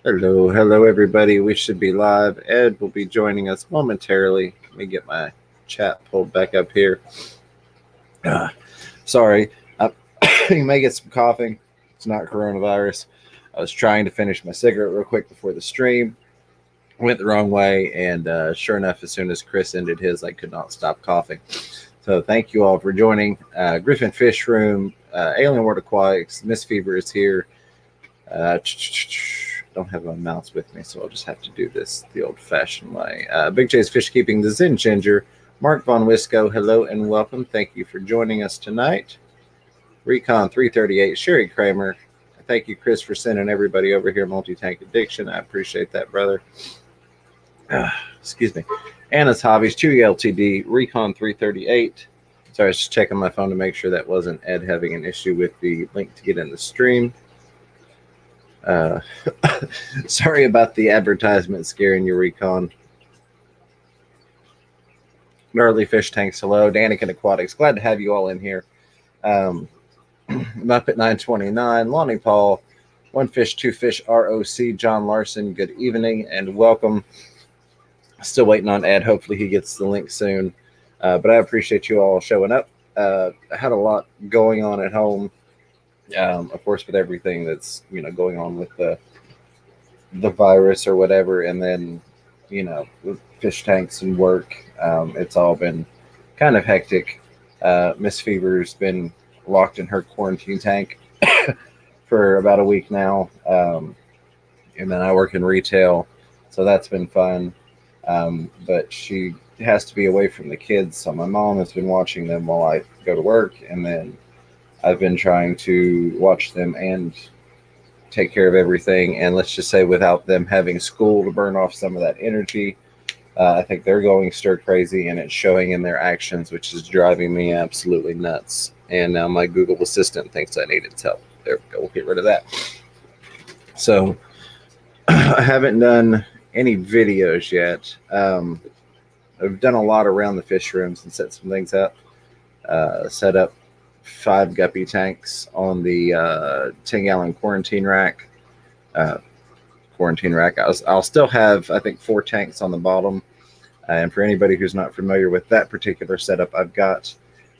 Hello, everybody. We should be live. Ed will be joining us momentarily. Let me get my chat pulled back up here. Uh, sorry, uh, you may get some coughing. It's not coronavirus. I was trying to finish my cigarette real quick before the stream. Went the wrong way, and sure enough, as soon as Chris ended his, I could not stop coughing. So thank you all for joining. Griffin Fish Room, Alien World Aquatics, Miss Fever is here. Don't have my mouse with me, so I'll just have to do this the old-fashioned way. Big J's Fish Keeping, the Zen Ginger, Mark Von Wisco, hello and welcome. Thank you for joining us tonight. Recon 338, Sherry Kramer. Thank you, Chris, for sending everybody over here. Multi-Tank Addiction, I appreciate that, brother. Excuse me. Anna's Hobbies, Chewy LTD, Recon 338. Sorry, I was just checking my phone to make sure that wasn't Ed having an issue with the link to get in the stream. Sorry about the advertisement scaring you, Recon. Gnarly Fish Tanks, hello. Danikin Aquatics, glad to have you all in here. Muppet 929, Lonnie Paul, One Fish, Two Fish, ROC, John Larson, good evening and welcome. Still waiting on Ed. Hopefully he gets the link soon. But I appreciate you all showing up. I had a lot going on at home. Of course, with everything that's going on with the virus or whatever, and then with fish tanks and work, it's all been kind of hectic. Miss Fever's been locked in her quarantine tank for about a week now, and then I work in retail, so that's been fun. But she has to be away from the kids, so my mom has been watching them while I go to work, and then I've been trying to watch them and take care of everything. And let's just say without them having school to burn off some of that energy, I think they're going stir crazy, and it's showing in their actions, which is driving me absolutely nuts. And now my Google Assistant thinks I need its help. There we go. We'll get rid of that. So I haven't done any videos yet. I've done a lot around the fish rooms and set some things up. Set up 5 guppy tanks on the 10-gallon quarantine rack. I'll still have, I think, 4 tanks on the bottom. And for anybody who's not familiar with that particular setup, I've got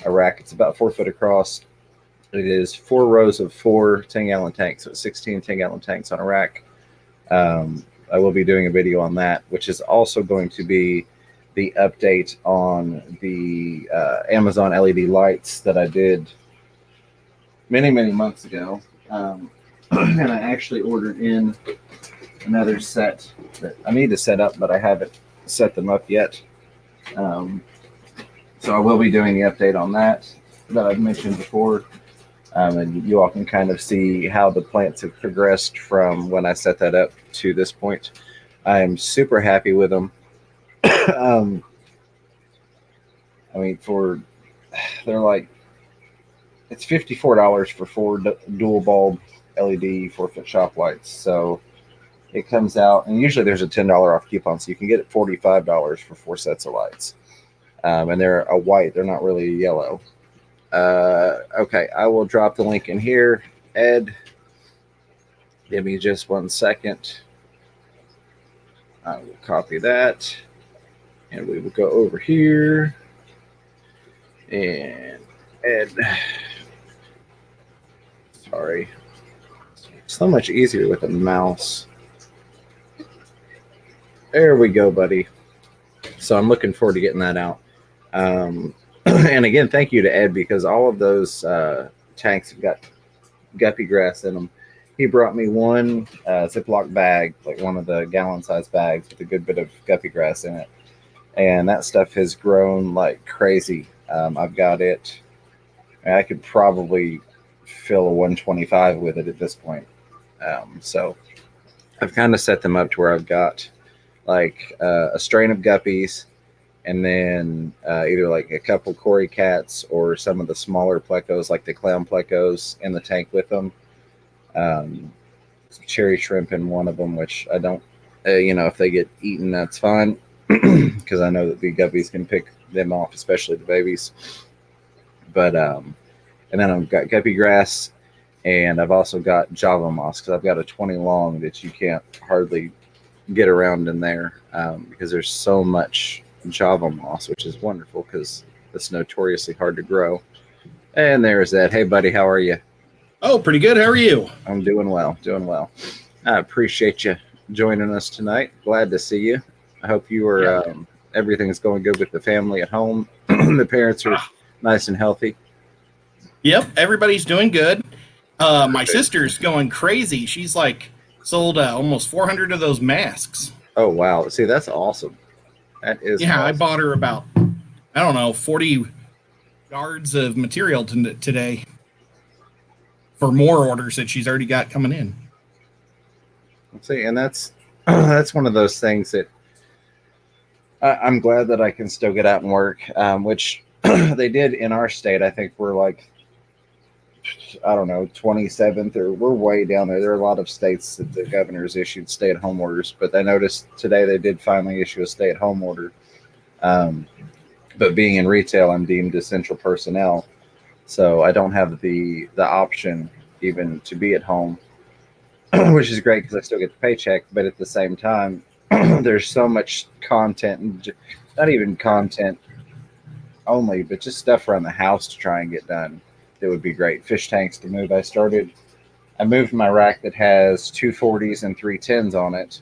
a rack. It's about 4 foot across. It is 4 rows of 4 10-gallon tanks, so it's 16 10-gallon tanks on a rack. I will be doing a video on that, which is also going to be the update on the Amazon LED lights that I did many months ago. And I actually ordered in another set that I need to set up, but I haven't set them up yet. So I will be doing the update on that I've mentioned before. And you all can kind of see how the plants have progressed from when I set that up to this point. I am super happy with them. I mean, they're like, it's $54 for 4 dual bulb LED 4-foot shop lights. So it comes out, and usually there's a $10 off coupon, so you can get it $45 for 4 sets of lights. And they're a white, they're not really yellow. Okay, I will drop the link in here. Ed, give me just 1 second. I will copy that, and we will go over here. And Ed, sorry, so much easier with a mouse. There we go, buddy. So I'm looking forward to getting that out. And again, thank you to Ed, because all of those tanks have got guppy grass in them. He brought me one Ziploc bag, like one of the gallon-sized bags with a good bit of guppy grass in it. And that stuff has grown like crazy. I've got it. I could probably fill a 125 with it at this point. So I've kind of set them up to where I've got like a strain of guppies, and then either like a couple Cory cats or some of the smaller plecos, like the clown plecos, in the tank with them. Some cherry shrimp in one of them, which I don't, if they get eaten, that's fine, because I know that the guppies can pick them off, especially the babies. But and then I've got guppy grass, And I've also got Java moss because I've got a 20 long that you can't hardly get around in there because there's so much Java moss, which is wonderful because it's notoriously hard to grow. And there's that. Hey, buddy, how are you? Oh, pretty good. How are you? I'm doing well, doing well. I appreciate you joining us tonight. Glad to see you. I hope you are everything's going good with the family at home. The parents are nice and healthy. Yep, everybody's doing good. My sister's going crazy. She's like sold almost 400 of those masks. Oh, wow. See, that's awesome. That is awesome. I awesome. bought her about, 40 yards of material today for more orders that she's already got coming in. See, and that's one of those things that I'm glad that I can still get out and work, which they did in our state. I think we're like, I don't know, 27th, or we're way down there. There are a lot of states that the governors issued stay-at-home orders, but I noticed today they did finally issue a stay-at-home order. But being in retail, I'm deemed essential personnel, so I don't have the option even to be at home, which is great because I still get the paycheck. But at the same time, there's so much content, and not even content only, but just stuff around the house to try and get done. That would be great. Fish tanks to move. I moved my rack that has 2 40s and 3 10s on it,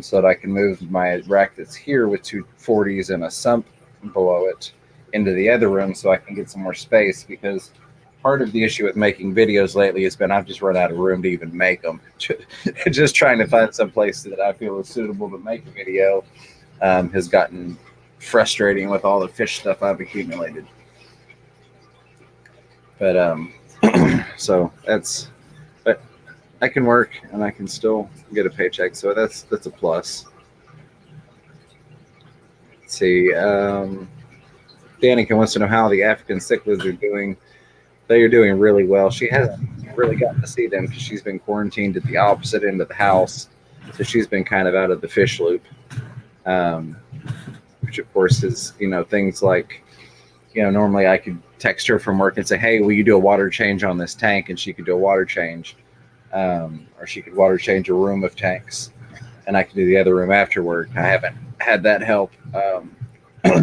so that I can move my rack that's here with 2 40s and a sump below it into the other room so I can get some more space, because part of the issue with making videos lately has been I've just run out of room to even make them. Just trying to find some place that I feel is suitable to make a video has gotten frustrating with all the fish stuff I've accumulated. But so but I can work and I can still get a paycheck, so that's a plus. Let's see. Danica wants to know how the African cichlids are doing. They are doing really well. She hasn't really gotten to see them because she's been quarantined at the opposite end of the house, so she's been kind of out of the fish loop. Which of course is, things like, normally I could text her from work and say, hey, will you do a water change on this tank? And she could do a water change. Or she could water change a room of tanks, and I could do the other room after work. I haven't had that help.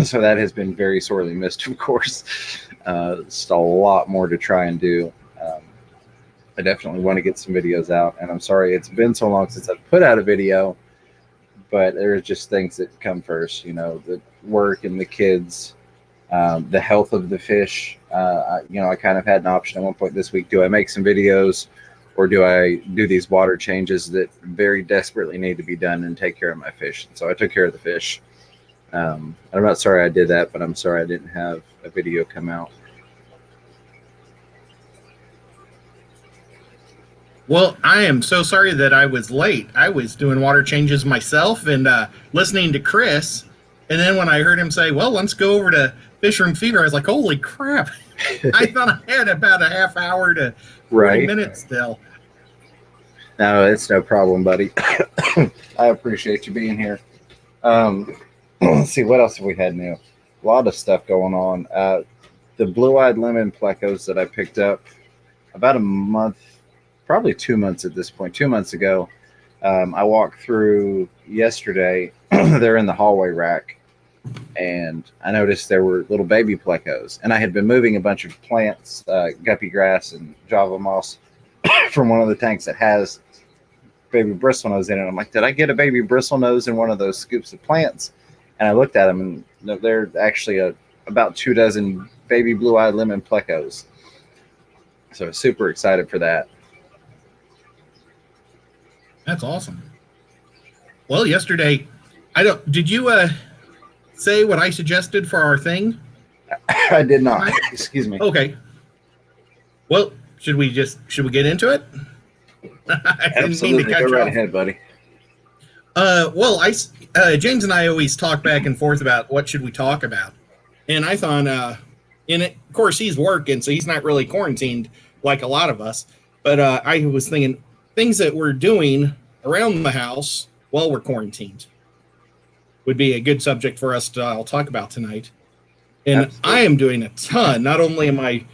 So that has been very sorely missed, of course. Still a lot more to try and do. I definitely want to get some videos out, and I'm sorry it's been so long since I've put out a video, but there's just things that come first, the work and the kids, the health of the fish. I kind of had an option at one point this week. Do I make some videos, or do I do these water changes that very desperately need to be done and take care of my fish? And so I took care of the fish. I'm not sorry I did that, but I'm sorry I didn't have a video come out. Well, I am so sorry that I was late. I was doing water changes myself and listening to Chris. And then when I heard him say, well, let's go over to Fish Room Fever, I was like, holy crap. I thought I had about a half hour to 40 minutes still. No, it's no problem, buddy. I appreciate you being here. Let's see, what else have we had new? A lot of stuff going on. The blue-eyed lemon plecos that I picked up about a month, probably 2 months at this point, 2 months ago. I walked through yesterday. They're in the hallway rack, and I noticed there were little baby plecos. And I had been moving a bunch of plants, guppy grass and Java moss, from one of the tanks that has baby bristlenose in it. I'm like, did I get a baby bristlenose in one of those scoops of plants? And I looked at them, and they're actually about 2 dozen baby blue-eyed lemon plecos. So super excited for that. That's awesome. Well, yesterday, did you say what I suggested for our thing? I did not. Excuse me. Okay. Well, should we get into it? Absolutely. Go right ahead, buddy. Well, James and I always talk back and forth about what should we talk about. And I thought, of course, he's working, so he's not really quarantined like a lot of us. But I was thinking things that we're doing around the house while we're quarantined would be a good subject for us to talk about tonight. And absolutely. I am doing a ton. Not only am I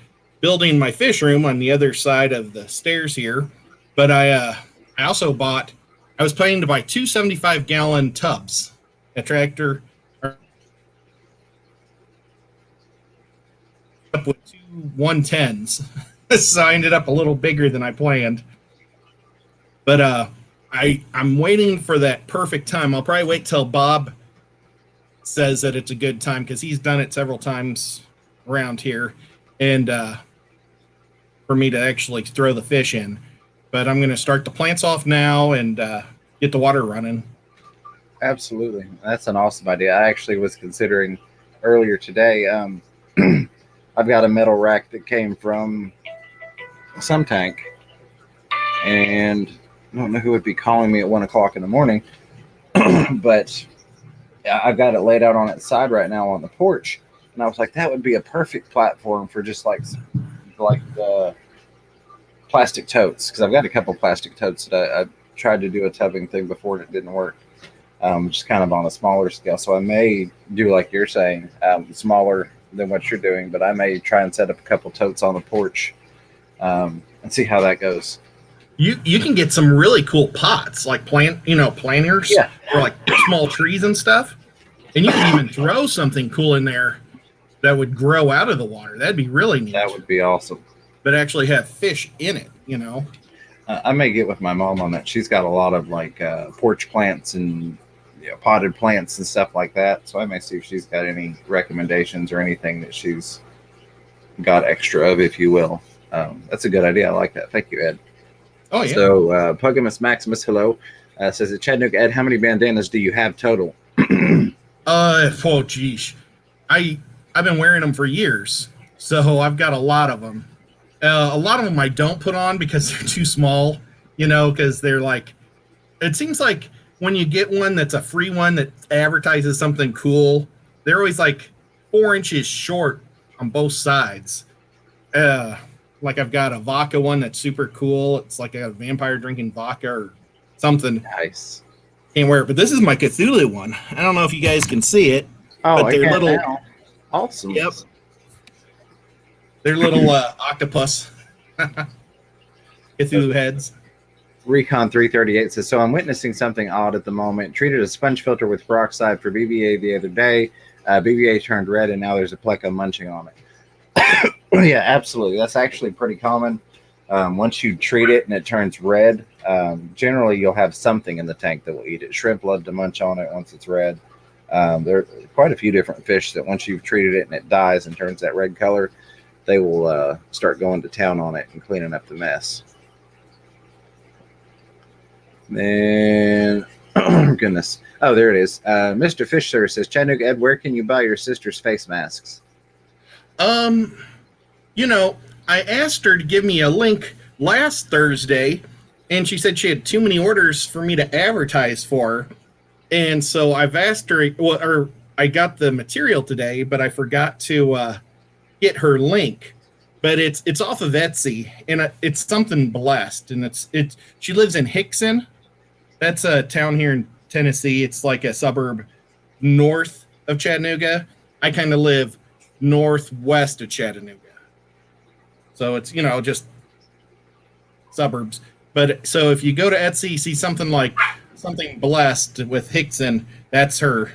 building my fish room on the other side of the stairs here. But I also bought. I was planning to buy two 75-gallon tubs, a tractor up with two 110s. So I ended up a little bigger than I planned. But I'm waiting for that perfect time. I'll probably wait till Bob says that it's a good time because he's done it several times around here, and for me to actually throw the fish in. But I'm going to start the plants off now and get the water running. Absolutely. That's an awesome idea. I actually was considering earlier today. I've got a metal rack that came from some tank, and I don't know who would be calling me at 1 o'clock in the morning, but I've got it laid out on its side right now on the porch. And I was like, that would be a perfect platform for just like the plastic totes, because I've got a couple plastic totes that I tried to do a tubbing thing before and it didn't work. Just kind of on a smaller scale. So I may do like you're saying, smaller than what you're doing, but I may try and set up a couple totes on the porch and see how that goes. You can get some really cool pots, like planters, Yeah, for like small trees and stuff. And you can even throw something cool in there that would grow out of the water. That'd be really neat. that would be awesome. But actually have fish in it, I may get with my mom on that. She's got a lot of like porch plants and potted plants and stuff like that. So I may see if she's got any recommendations or anything that she's got extra of, if you will. That's a good idea. I like that. Thank you, Ed. Oh, yeah. So Pugimus Maximus, hello, says at Chattanooga, Ed, how many bandanas do you have total? Oh, geez. I've been wearing them for years, so I've got a lot of them. A lot of them I don't put on because they're too small, because they're like, it seems like when you get one that's a free one that advertises something cool, they're always like 4 inches short on both sides. Like I've got a vodka one that's super cool. It's like a vampire drinking vodka or something. Nice. Can't wear it, but this is my Cthulhu one. I don't know if you guys can see it. Oh, but they're little. Now. Awesome. Yep. They're little octopus Cthulhu heads. Recon 338 says, so I'm witnessing something odd at the moment. Treated a sponge filter with peroxide for BBA the other day. BBA turned red, and now there's a pleco munching on it. Yeah, absolutely. That's actually pretty common. Once you treat it and it turns red, generally you'll have something in the tank that will eat it. Shrimp love to munch on it once it's red. There are quite a few different fish that once you've treated it and it dies and turns that red color, they will start going to town on it and cleaning up the mess. Then, oh, goodness. Oh, there it is. Mr. Fisher says, Chattanooga Ed, where can you buy your sister's face masks? I asked her to give me a link last Thursday, and she said she had too many orders for me to advertise for. And so I've asked her, or I got the material today, but I forgot to get her link. But it's off of Etsy, and it's something blessed, and she lives in Hickson. That's a town here in Tennessee. It's like a suburb north of Chattanooga. I kind of live northwest of Chattanooga. So it's, just suburbs. But so if you go to Etsy, see something blessed with Hickson, that's her.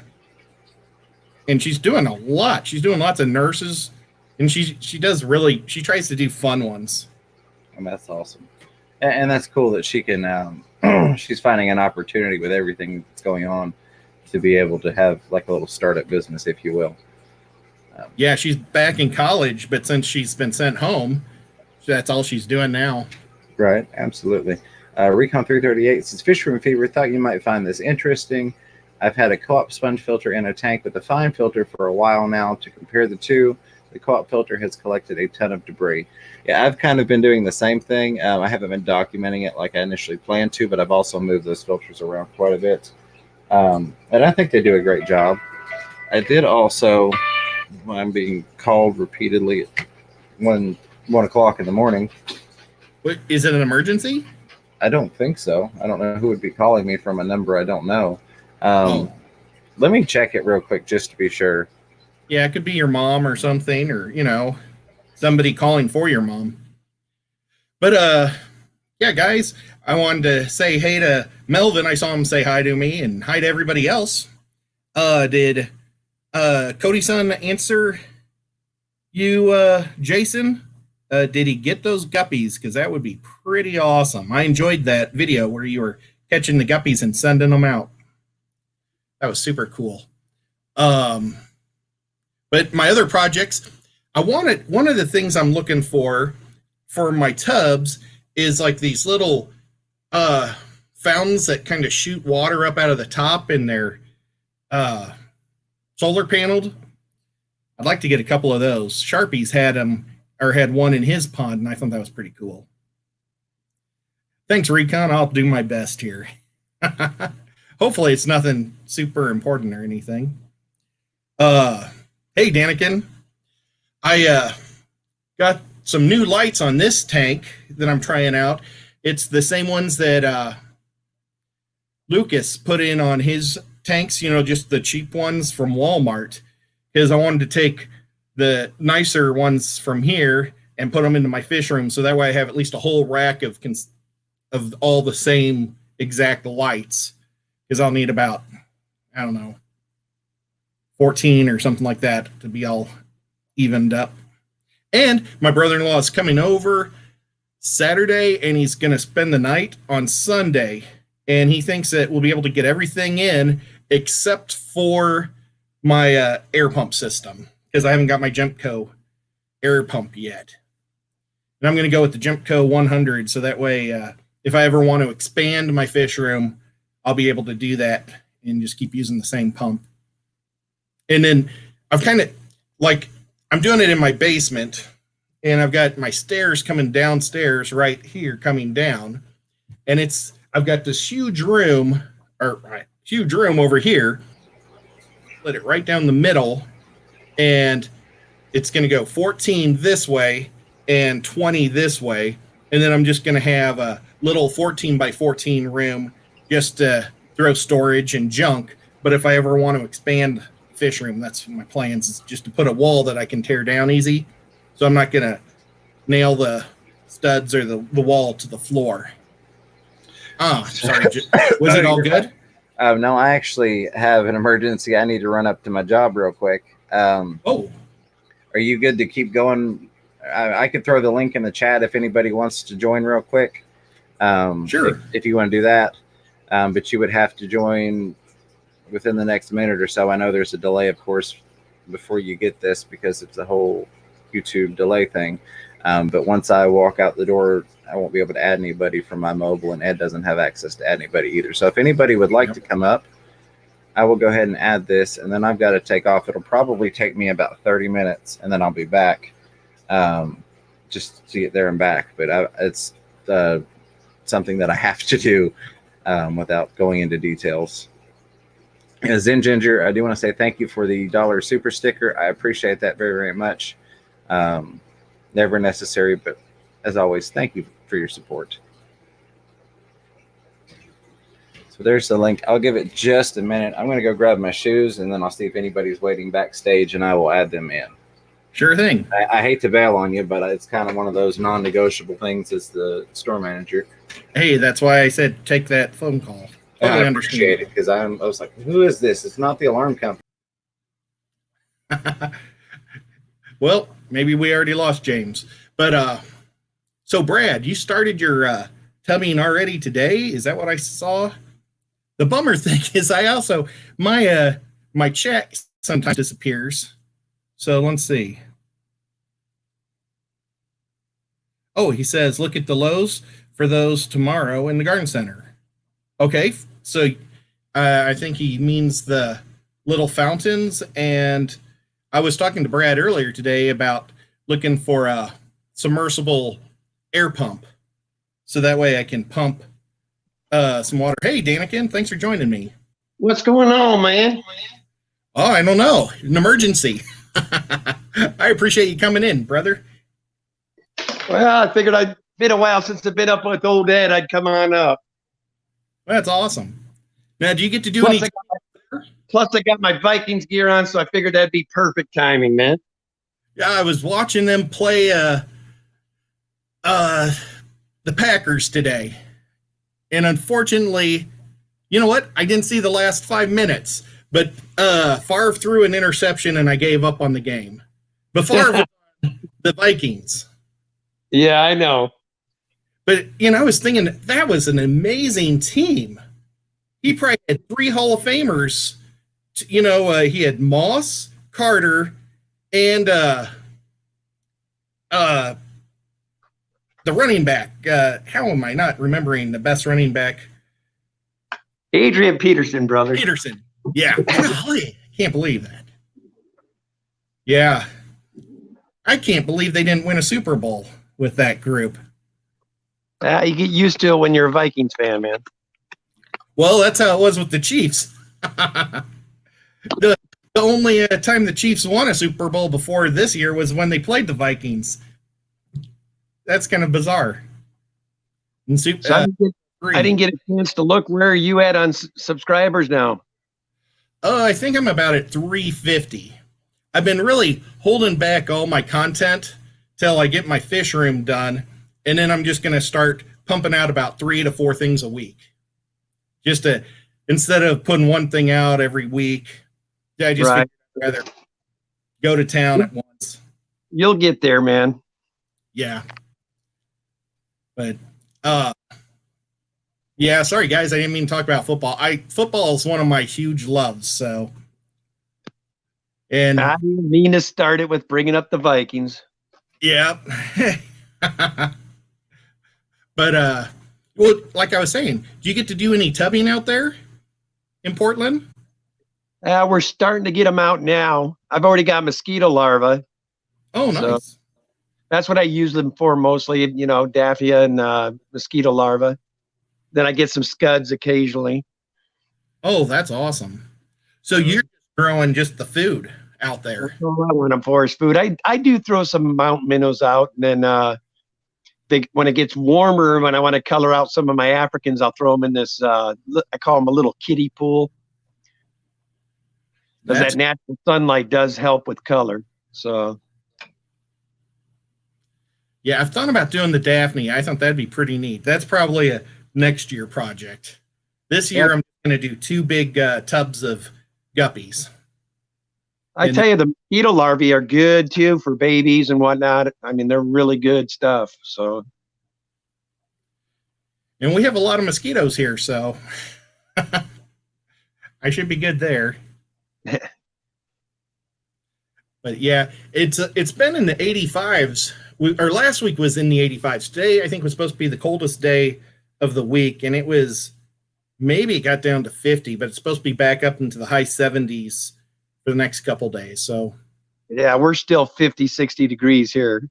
And she's doing a lot. She's doing lots of nurses, and she tries to do fun ones. And that's awesome. And that's cool that she can, she's finding an opportunity with everything that's going on to be able to have like a little startup business, if you will. Yeah, she's back in college, but since she's been sent home, that's all she's doing now. Right, absolutely. Recon 338 says, Fish Room Fever, thought you might find this interesting. I've had a co-op sponge filter in a tank with a fine filter for a while now. To compare the two, the co-op filter has collected a ton of debris. Yeah, I've kind of been doing the same thing. I haven't been documenting it like I initially planned to, but I've also moved those filters around quite a bit. And I think they do a great job. I did also, when I'm being called repeatedly at 1 o'clock in the morning. What, is it an emergency? I don't think so. I don't know who would be calling me from a number I don't know. Let me check it real quick just to be sure. Yeah, it could be your mom or something, or somebody calling for your mom. But yeah, guys, I wanted to say hey to Melvin. I saw him say hi to me, and hi to everybody else. Did Cody-san answer you, Jason? Did he get those guppies? Because that would be pretty awesome. I enjoyed that video where you were catching the guppies and sending them out. That was super cool. But my other projects, one of the things I'm looking for my tubs is like these little fountains that kind of shoot water up out of the top, and they're solar paneled. I'd like to get a couple of those. Sharpie's had them, or had one in his pond, and I thought that was pretty cool. Thanks, Recon. I'll do my best here. Hopefully it's nothing super important or anything. Hey, Danikin. I got some new lights on this tank that I'm trying out. It's the same ones that Lucas put in on his tanks, just the cheap ones from Walmart, because I wanted to take the nicer ones from here and put them into my fish room, so that way I have at least a whole rack of all the same exact lights, because I'll need about, 14 or something like that to be all evened up. And my brother-in-law is coming over Saturday, and he's going to spend the night on Sunday, and he thinks that we'll be able to get everything in except for my air pump system, because I haven't got my Gemco air pump yet. And I'm going to go with the Gemco 100, so that way if I ever want to expand my fish room, I'll be able to do that and just keep using the same pump. And then I've kind of, I'm doing it in my basement, and I've got my stairs coming downstairs right here coming down, and I've got this huge room over here, split it right down the middle, and it's going to go 14 this way and 20 this way, and then I'm just going to have a little 14 by 14 room just to throw storage and junk. But if I ever want to expand fish room, that's my plans, is just to put a wall that I can tear down easy, so I'm not going to nail the studs or the wall to the floor. Sorry. Was it all good? No, I actually have an emergency. I need to run up to my job real quick. Are you good to keep going? I could throw the link in the chat if anybody wants to join real quick. Sure. If you want to do that. But you would have to join within the next minute or so. I know there's a delay, of course, before you get this, because it's a whole YouTube delay thing. But once I walk out the door, I won't be able to add anybody from my mobile, and Ed doesn't have access to add anybody either. So if anybody would like to come up, I will go ahead and add this, and then I've got to take off. It'll probably take me about 30 minutes, and then I'll be back just to get there and back. But it's something that I have to do without going into details. Zen Ginger, I do want to say thank you for the $1 super sticker. I appreciate that very, very much. Never necessary, but as always, thank you for your support. So there's the link. I'll give it just a minute. I'm going to go grab my shoes, and then I'll see if anybody's waiting backstage, and I will add them in. Sure thing. I hate to bail on you, but it's kind of one of those non-negotiable things as the store manager. Hey, that's why I said take that phone call. I appreciate it, because I was like, who is this? It's not the alarm company. Well, maybe we already lost James. But so Brad, you started your tubbing already today? Is that what I saw? The bummer thing is I also my check sometimes disappears. So let's see. Oh, he says look at the lows for those tomorrow in the garden center. Okay, so I think he means the little fountains, and I was talking to Brad earlier today about looking for a submersible air pump, so that way I can pump some water. Hey, Danikin, thanks for joining me. What's going on, man? Oh, I don't know. An emergency. I appreciate you coming in, brother. Well, I figured I'd been a while since I've been up with old Dad. I'd come on up. That's awesome. Now, do you get to do any? Plus, I got my Vikings gear on, so I figured that'd be perfect timing, man. Yeah, I was watching them play the Packers today, and unfortunately, you know what? I didn't see the last 5 minutes, but Favre threw an interception, and I gave up on the game. But Favre was on the Vikings. Yeah, I know. But I was thinking that was an amazing team. He probably had 3 Hall of Famers. He had Moss, Carter, and the running back. How am I not remembering the best running back? Adrian Peterson, brother. Peterson. Yeah. Golly, can't believe that. Yeah. I can't believe they didn't win a Super Bowl with that group. You get used to it when you're a Vikings fan, man. Well, that's how it was with the Chiefs. The only time the Chiefs won a Super Bowl before this year was when they played the Vikings. That's kind of bizarre. I didn't get a chance to look. Where are you at on subscribers now? I think I'm about at 350. I've been really holding back all my content till I get my fish room done, and then I'm just going to start pumping out about 3 to 4 things a week. Just instead of putting one thing out every week, I just rather go to town at once. You'll get there, man. Yeah. But yeah, sorry guys, I didn't mean to talk about football. Football is one of my huge loves, so. And I didn't mean to start it with bringing up the Vikings. Yeah. But well, like I was saying, do you get to do any tubbing out there in Portland? We're starting to get them out now. I've already got mosquito larvae. Oh, nice. So that's what I use them for mostly, daffia and mosquito larvae. Then I get some scuds occasionally. Oh, that's awesome. So you're growing just the food out there. That's all I want them for is food. I do throw some mountain minnows out, and then when it gets warmer, when I want to color out some of my Africans, I'll throw them in this, I call them a little kiddie pool. Because that natural sunlight does help with color. So, yeah, I've thought about doing the Daphne. I thought that'd be pretty neat. That's probably a next year project. This year, I'm going to do 2 big tubs of guppies. I tell you, the mosquito larvae are good too for babies and whatnot. I mean, they're really good stuff. So, and we have a lot of mosquitoes here, so I should be good there. But yeah, it's been in the 85s. Our last week was in the 85s. Today, I think, was supposed to be the coldest day of the week, and maybe it got down to 50, but it's supposed to be back up into the high 70s for the next couple days. So, yeah, we're still 50, 60 degrees here.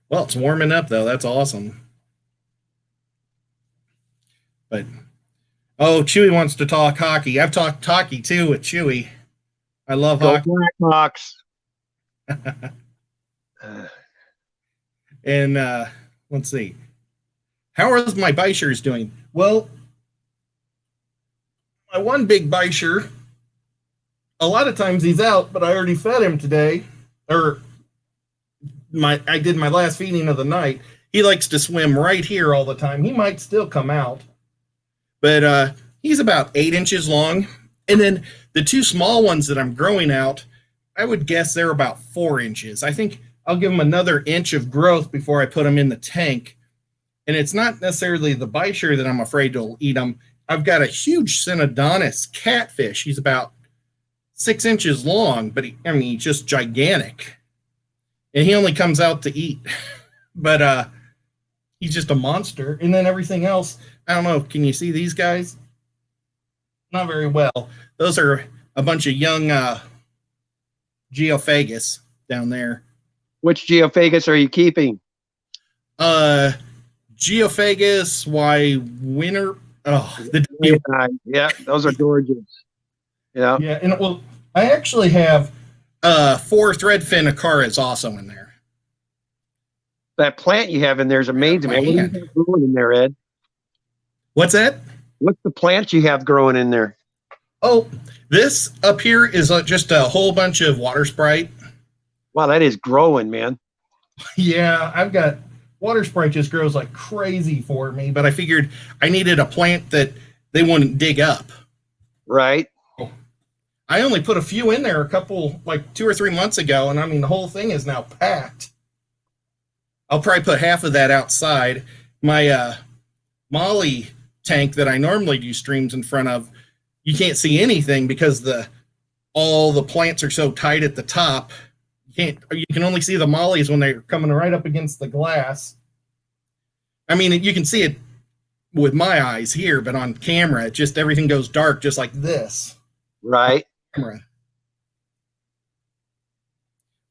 Well, it's warming up though. That's awesome. But Chewy wants to talk hockey. I've talked hockey too with Chewy. I love hockey. Blackhawks. And let's see. How are my Beischers doing? Well, my one big Beischer, a lot of times he's out, but I already fed him today. I did my last feeding of the night. He likes to swim right here all the time. He might still come out. But he's about 8 inches long. And then the 2 small ones that I'm growing out, I would guess they're about 4 inches. I think I'll give them another inch of growth before I put them in the tank. And it's not necessarily the Beischer that I'm afraid to eat them. I've got a huge Synodontis catfish. He's about 6 inches long, but he's just gigantic. And he only comes out to eat. But he's just a monster. And then everything else, I don't know. Can you see these guys? Not very well. Those are a bunch of young Geophagus down there. Which Geophagus are you keeping? Geophagus, winter. Yeah, those are gorgeous. Yeah. Yeah, and well, I actually have 4 threadfin acaras also in there. That plant you have in there is amazing, man. What do you have growing in there, Ed? What's that? What's the plant you have growing in there? Oh, this up here is just a whole bunch of water sprite. Wow, that is growing, man. Yeah, I've got water sprite just grows like crazy for me, but I figured I needed a plant that they wouldn't dig up. Right. I only put a few in there a couple, like 2 or 3 months ago, and I mean, the whole thing is now packed. I'll probably put half of that outside. My Molly tank that I normally do streams in front of, you can't see anything because all the plants are so tight at the top. You can only see the mollies when they're coming right up against the glass. I mean, you can see it with my eyes here, but on camera, it just everything goes dark, just like this. Right. Camera.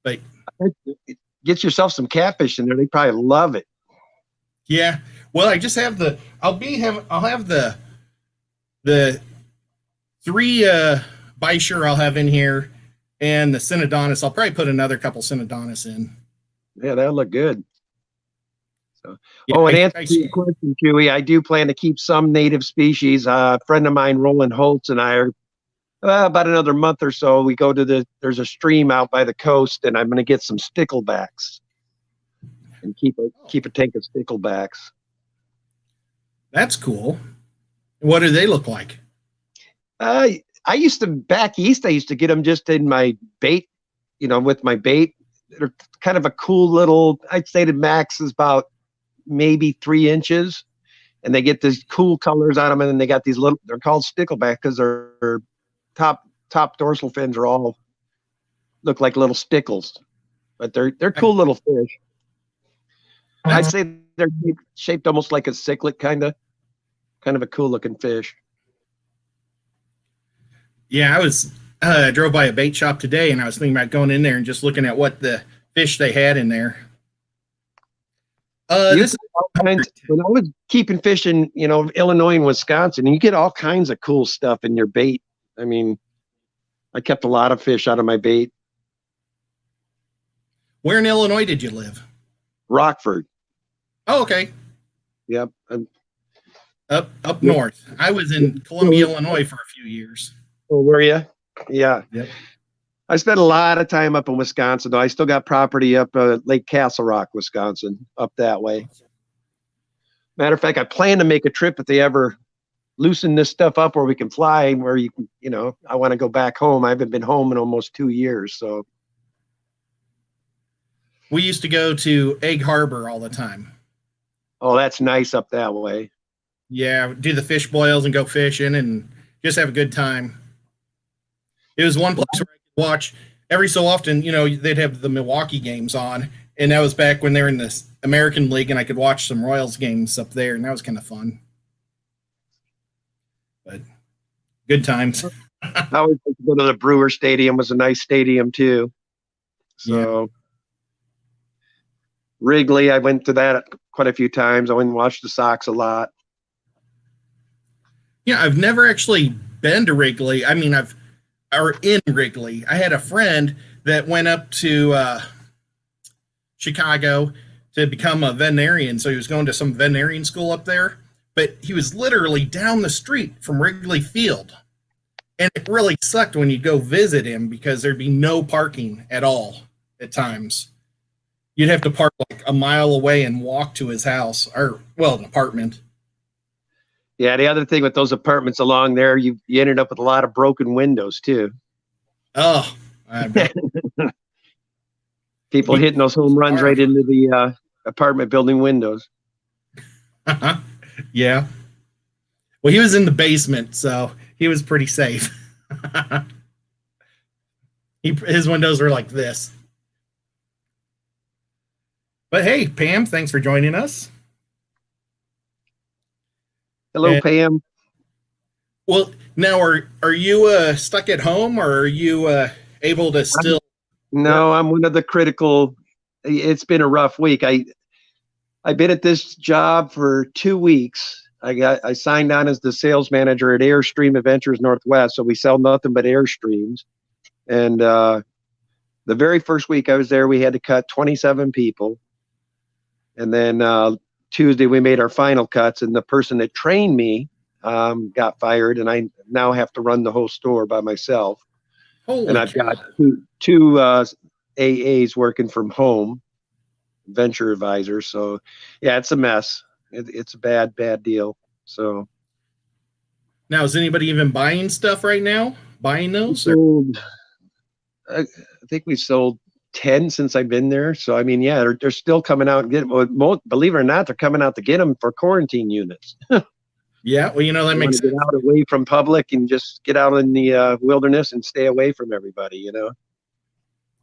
But get yourself some catfish in there. They probably love it. yeah. Well, I just have I'll have the 3 Bisher I'll have in here, and the Synodontis. I'll probably put another couple Synodontis in. Yeah, that'll look good. So, Yeah, and answer to your question, Chewy, I do plan to keep some native species. A friend of mine, Roland Holtz, and I are about another month or so. We go to there's a stream out by the coast, and I'm going to get some sticklebacks and keep a tank of sticklebacks. That's cool. What do they look like? I used to back east. I used to get them just in my bait, with my bait. They're kind of a cool little. I'd say the max is about maybe 3 inches, and they get these cool colors on them. And then they got these little. They're called stickleback because their top dorsal fins are all look like little stickles, but they're cool little fish. I'd say they're shaped almost like a cichlid, kind of a cool looking fish. Yeah, I was drove by a bait shop today, and I was thinking about going in there and just looking at what the fish they had in there. When I was keeping fish in, Illinois and Wisconsin, you get all kinds of cool stuff in your bait. I mean, I kept a lot of fish out of my bait. Where in Illinois did you live? Rockford. Oh, okay. Yep. Up north. I was in Columbia, Illinois for a few years. Oh, were you? Yeah. Yep. I spent a lot of time up in Wisconsin, though. I still got property up Lake Castle Rock, Wisconsin, up that way. Matter of fact, I plan to make a trip if they ever loosen this stuff up where we can fly, where you can, I want to go back home. I haven't been home in almost 2 years, so. We used to go to Egg Harbor all the time. Oh, that's nice up that way. Yeah, do the fish boils and go fishing and just have a good time. It was one place where I could watch every so often, they'd have the Milwaukee games on, and that was back when they were in the American League, and I could watch some Royals games up there, and that was kind of fun. But good times. I always like to go to the Brewer Stadium. It was a nice stadium too. So. Yeah. Wrigley, I went to that quite a few times. I went and watched the Sox a lot. Yeah, I've never actually been to Wrigley. I mean, or in Wrigley. I had a friend that went up to Chicago to become a veterinarian. So he was going to some veterinarian school up there, but he was literally down the street from Wrigley Field. And it really sucked when you'd go visit him because there'd be no parking at all at times. You'd have to park like a mile away and walk to his house, or, an apartment. Yeah, the other thing with those apartments along there, you ended up with a lot of broken windows too. Oh, people hitting those home runs right into the apartment building windows. Yeah. Well, he was in the basement, so he was pretty safe. His windows were like this. But hey, Pam, thanks for joining us. Hello, Pam. Well, now are you stuck at home, or are you able to still? No, I'm one of the critical. It's been a rough week. I've been at this job for 2 weeks. I signed on as the sales manager at Airstream Adventures Northwest, so we sell nothing but Airstreams. And the very first week I was there, we had to cut 27 people. And then Tuesday we made our final cuts, and the person that trained me got fired, and I now have to run the whole store by myself. Holy and I've cow. got two AAs working from home, venture advisor. So yeah, it's a mess. It's a bad deal. So Now, is anybody even buying stuff right now? Buying those? I think we sold 10 since I've been there. So I mean, yeah, they're still coming out and getting. Well, believe it or not, they're coming out to get them for quarantine units. Yeah, well, that makes sense. Get out away from public and just get out in the wilderness and stay away from everybody.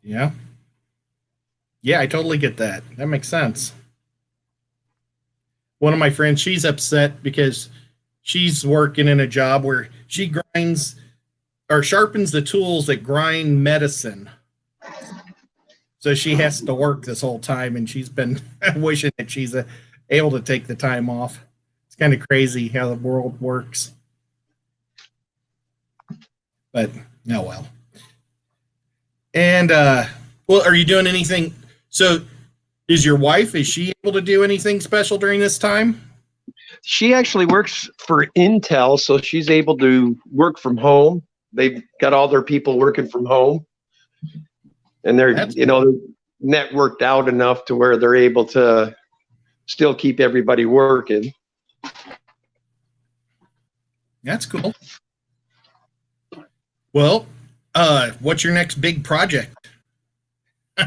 Yeah. Yeah, I totally get that. That makes sense. One of my friends, she's upset because she's working in a job where she grinds or sharpens the tools that grind medicine. So she has to work this whole time, and she's been wishing that she's able to take the time off. It's kind of crazy how the world works. But, no, well. And, well, are you doing anything? So is your wife, is she able to do anything special during this time? She actually works for Intel, so she's able to work from home. They've got all their people working from home, and they're networked out enough to where they're able to still keep everybody working. That's cool. Well, what's your next big project?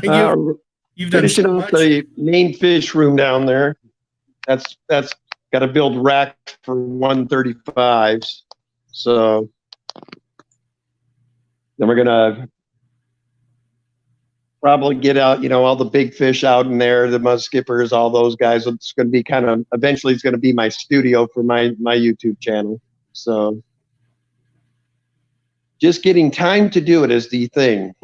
You've done finishing so up much. the main fish room down there. That's got to build racks for 135s. So then we're gonna probably get out, all the big fish out in there, the mud skippers, all those guys. It's going to be eventually it's going to be my studio for my YouTube channel. So just getting time to do it is the thing,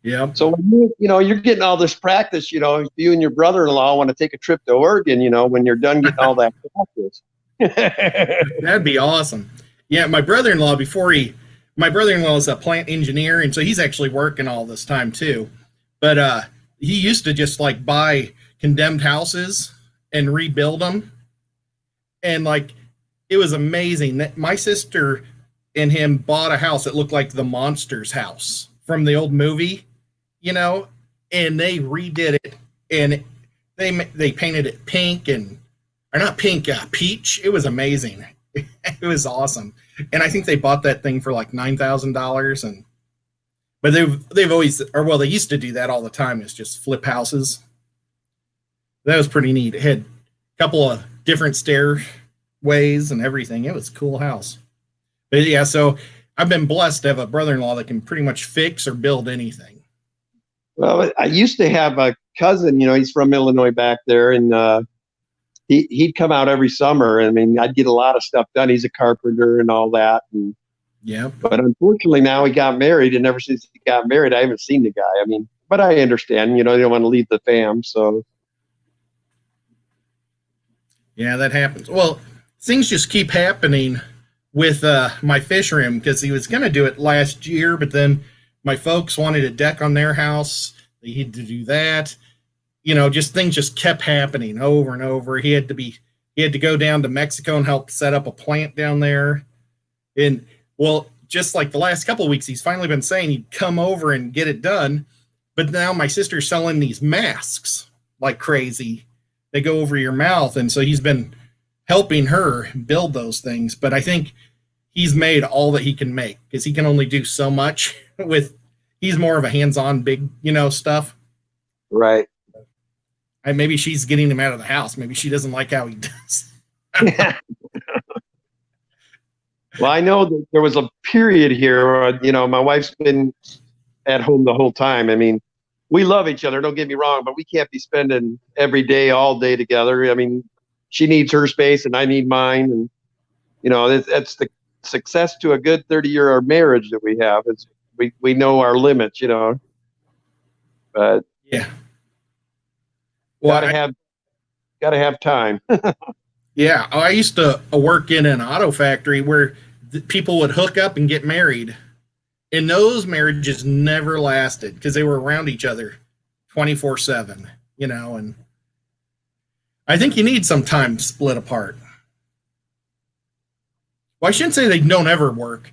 Yeah. So when you're getting all this practice, you and your brother-in-law want to take a trip to Oregon, when you're done getting all that practice. That'd be awesome. Yeah, my brother-in-law is a plant engineer, and so he's actually working all this time too. But he used to just buy condemned houses and rebuild them. And it was amazing that my sister and him bought a house that looked like the Monsters house from the old movie, and they redid it, and they painted it pink or not pink, peach. It was amazing. It was awesome. And I think they bought that thing for $9,000. But they've always, they used to do that all the time. Is just flip houses. That was pretty neat. It had a couple of different stairways and everything. It was a cool house. But yeah, so I've been blessed to have a brother-in-law that can pretty much fix or build anything. Well, I used to have a cousin, he's from Illinois back there, and he'd come out every summer. I mean, I'd get a lot of stuff done. He's a carpenter and all that. And yeah. But unfortunately, now he got married, and ever since he got married, I haven't seen the guy. I mean, but I understand, they don't want to leave the fam, so. Yeah, that happens. Well, things just keep happening with my fish room, because he was going to do it last year, but then my folks wanted a deck on their house. They had to do that. Just things just kept happening over and over. He had to go down to Mexico and help set up a plant down there. And well, just like the last couple of weeks, he's finally been saying he'd come over and get it done. But now my sister's selling these masks like crazy. They go over your mouth. And so he's been helping her build those things. But I think he's made all that he can make, because he can only do so much he's more of a hands-on big, stuff. Right. And maybe she's getting him out of the house. Maybe she doesn't like how he does. Well, I know that there was a period here where, my wife's been at home the whole time. I mean, we love each other, don't get me wrong, but we can't be spending every day, all day together. I mean, she needs her space and I need mine. And, that's the success to a good 30-year marriage that we have. We know our limits, but yeah. Well, gotta have time. Yeah, I used to work in an auto factory where people would hook up and get married, and those marriages never lasted because they were around each other 24/7, and I think you need some time to split apart. Well, I shouldn't say they don't ever work.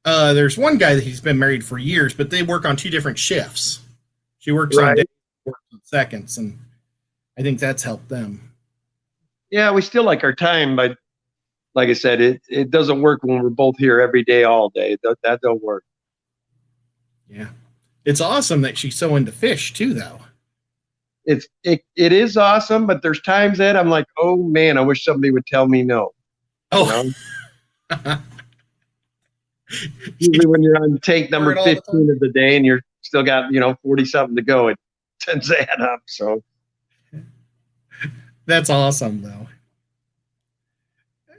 There's one guy that he's been married for years, but they work on two different shifts. She works on Right. days, works on seconds, and I think that's helped them. Yeah, we still like our time, but like I said, it doesn't work when we're both here every day, all day. That don't work. Yeah. It's awesome that she's so into fish too, though. It is awesome, but there's times that I'm like, oh man, I wish somebody would tell me no. You Oh, know? Usually when you're on tank number All the 15 of the day and you're still got 40 something to go, it tends to add up. So that's awesome, though.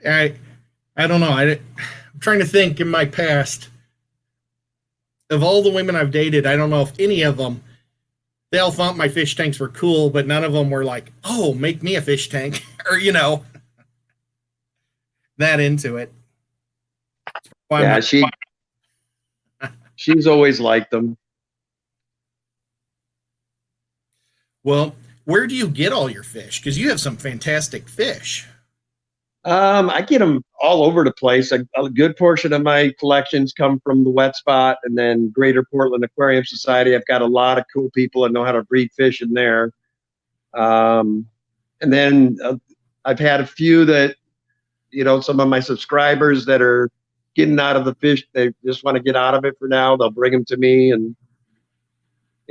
I don't know. I'm trying to think in my past of all the women I've dated. I don't know if any of them, they all thought my fish tanks were cool, but none of them were like, "Oh, make me a fish tank," or that into it. yeah, she's always liked them. Well, where do you get all your fish? Because you have some fantastic fish. I get them all over the place. A good portion of my collections come from the Wet Spot and then Greater Portland Aquarium Society. I've got a lot of cool people that know how to breed fish in there. And then I've had a few that, some of my subscribers that are getting out of the fish, they just want to get out of it for now. They'll bring them to me. And,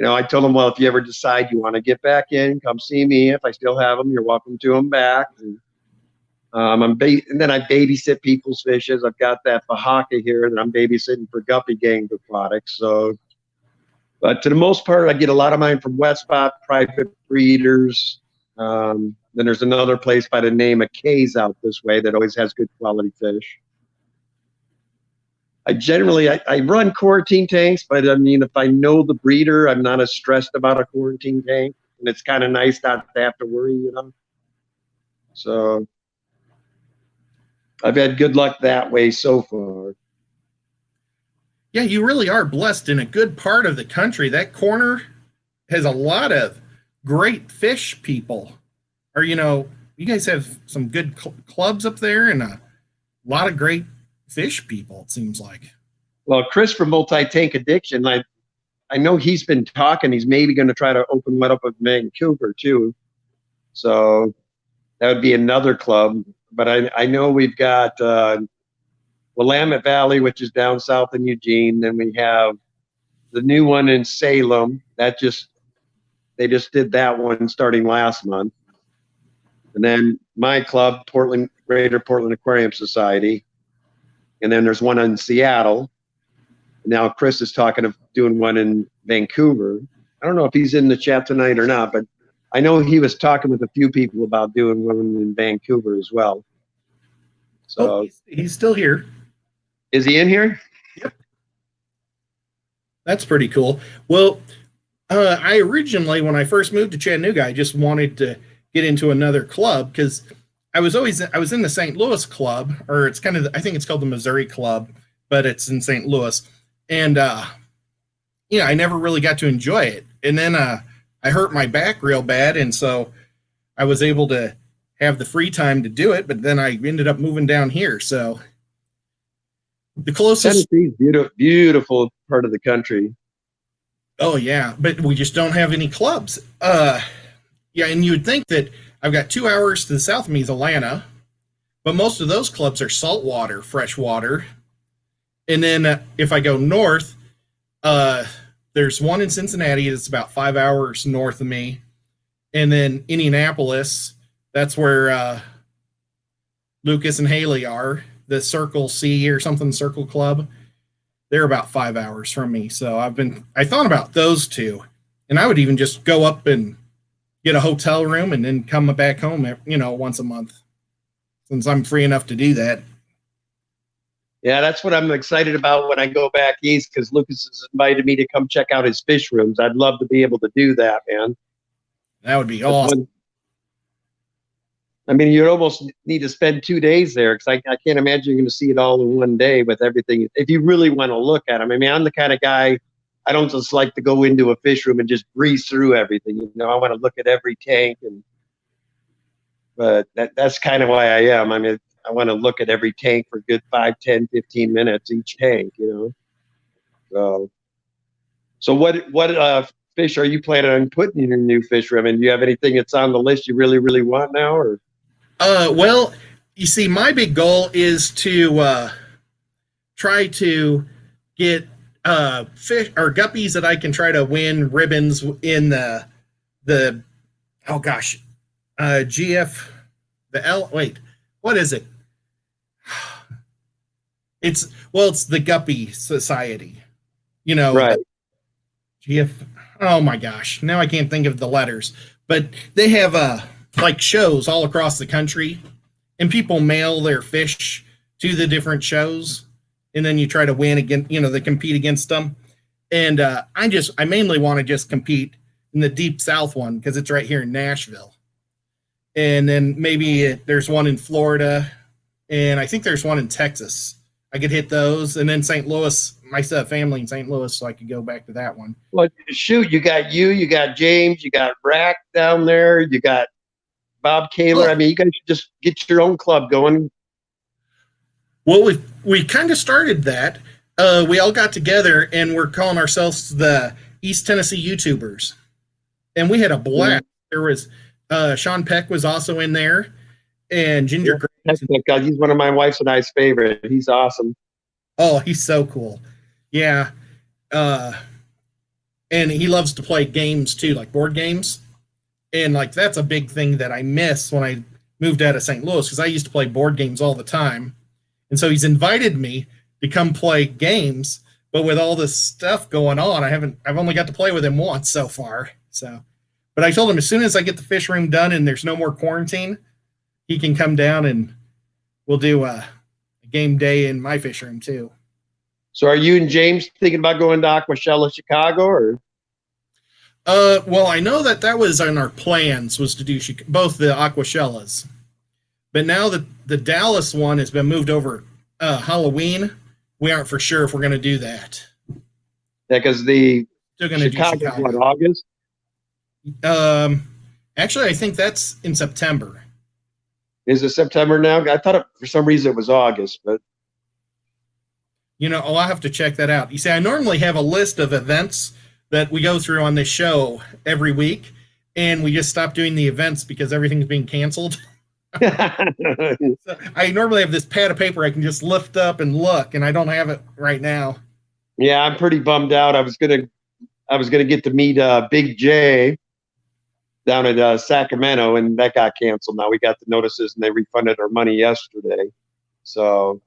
I told them, well, if you ever decide you want to get back in, come see me. If I still have them, you're welcome to them back. And, and then I babysit people's fishes. I've got that Bahaka here that I'm babysitting for Guppy Gang Aquatics. So, but to the most part, I get a lot of mine from Wet Spot, private breeders. Then there's another place by the name of K's out this way that always has good quality fish. I run quarantine tanks, but I mean, if I know the breeder, I'm not as stressed about a quarantine tank, and it's kind of nice not to have to worry, So I've had good luck that way so far. Yeah, you really are blessed in a good part of the country. That corner has a lot of great fish people. Or, you guys have some good clubs up there and a lot of great fish people, it seems like. Well, Chris from Multi-Tank Addiction, I know he's been talking. He's maybe going to try to open one up in Vancouver, too. So that would be another club. But I know we've got Willamette Valley, which is down south in Eugene. Then we have the new one in Salem. They just did that one starting last month. And then my club, Greater Portland Aquarium Society. And then there's one in Seattle. Now Chris is talking of doing one in Vancouver. I don't know if he's in the chat tonight or not, but I know he was talking with a few people about doing one in Vancouver as well. So he's still here. Is he in here? Yep. That's pretty cool. Well, I originally, when I first moved to Chattanooga, I just wanted to get into another club because I was in the St. Louis club, or it's kind of, I think it's called the Missouri Club, but it's in St. Louis. And, I never really got to enjoy it. And then I hurt my back real bad, and so I was able to have the free time to do it, but then I ended up moving down here. So the closest... Tennessee's beautiful part of the country. Oh, yeah, but we just don't have any clubs. Yeah, and you would think that I've got 2 hours to the south of me is Atlanta, but most of those clubs are saltwater, freshwater. And then if I go north, there's one in Cincinnati that's about 5 hours north of me. And then Indianapolis, that's where Lucas and Haley are, the Circle C or something, Circle Club. They're about 5 hours from me. So I thought about those two. And I would even just go up and get a hotel room and then come back home, once a month, since I'm free enough to do that. Yeah, that's what I'm excited about when I go back east, because Lucas has invited me to come check out his fish rooms. I'd love to be able to do that, man. That would be awesome. I mean, you'd almost need to spend 2 days there, because I can't imagine you're going to see it all in one day with everything. If you really want to look at them. I mean, I'm the kind of guy, I don't just like to go into a fish room and just breeze through everything. I want to look at every tank, but that's kind of why I am. I mean, I want to look at every tank for a good 5, 10, 15 minutes each tank, So what fish are you planning on putting in your new fish room? And do you have anything that's on the list you really, really want now? Or Well, you see, my big goal is to try to get fish or guppies that I can try to win ribbons in the oh gosh, GF the L. Wait, what is it? It's the Guppy Society. You know, right. GF. Oh my gosh, now I can't think of the letters, but they have like shows all across the country, and people mail their fish to the different shows, and then you try to win again. You know, they compete against them, and I mainly want to just compete in the Deep South one because it's right here in Nashville, and then maybe there's one in Florida, and I think there's one in Texas. I could hit those, and then St. Louis. My family in St. Louis, so I could go back to that one. Well, shoot, you got James, you got Rack down there, you got Bob Kaler. I mean, you guys should just get your own club going. Well, we kind of started that. We all got together, and we're calling ourselves the East Tennessee YouTubers, and we had a blast. There was Sean Peck was also in there, and Ginger. God, he's one of my wife's and I's favorite. He's awesome. Oh, he's so cool. Yeah. And he loves to play games too, like board games. And like that's a big thing that I miss when I moved out of St. Louis because I used to play board games all the time. And so he's invited me to come play games, but with all this stuff going on, I've only got to play with him once so far. So, but I told him as soon as I get the fish room done and there's no more quarantine, he can come down and we'll do a game day in my fish room too. So are you and James thinking about going to Aquashella Chicago or? Well, I know that was on our plans was to do both the Aquashellas, but now that the Dallas one has been moved over Halloween, we aren't for sure if we're going to do that. Yeah, because the still going to do Chicago. What, August? Actually, I think that's in September. Is it September now? I thought for some reason it was August, but. You know, I'll have to check that out. You see, I normally have a list of events that we go through on this show every week, and we just stopped doing the events because everything's being canceled. So I normally have this pad of paper I can just lift up and look, and I don't have it right now. Yeah, I'm pretty bummed out. I was gonna get to meet Big J down at Sacramento, and that got canceled. Now we got the notices, and they refunded our money yesterday. So.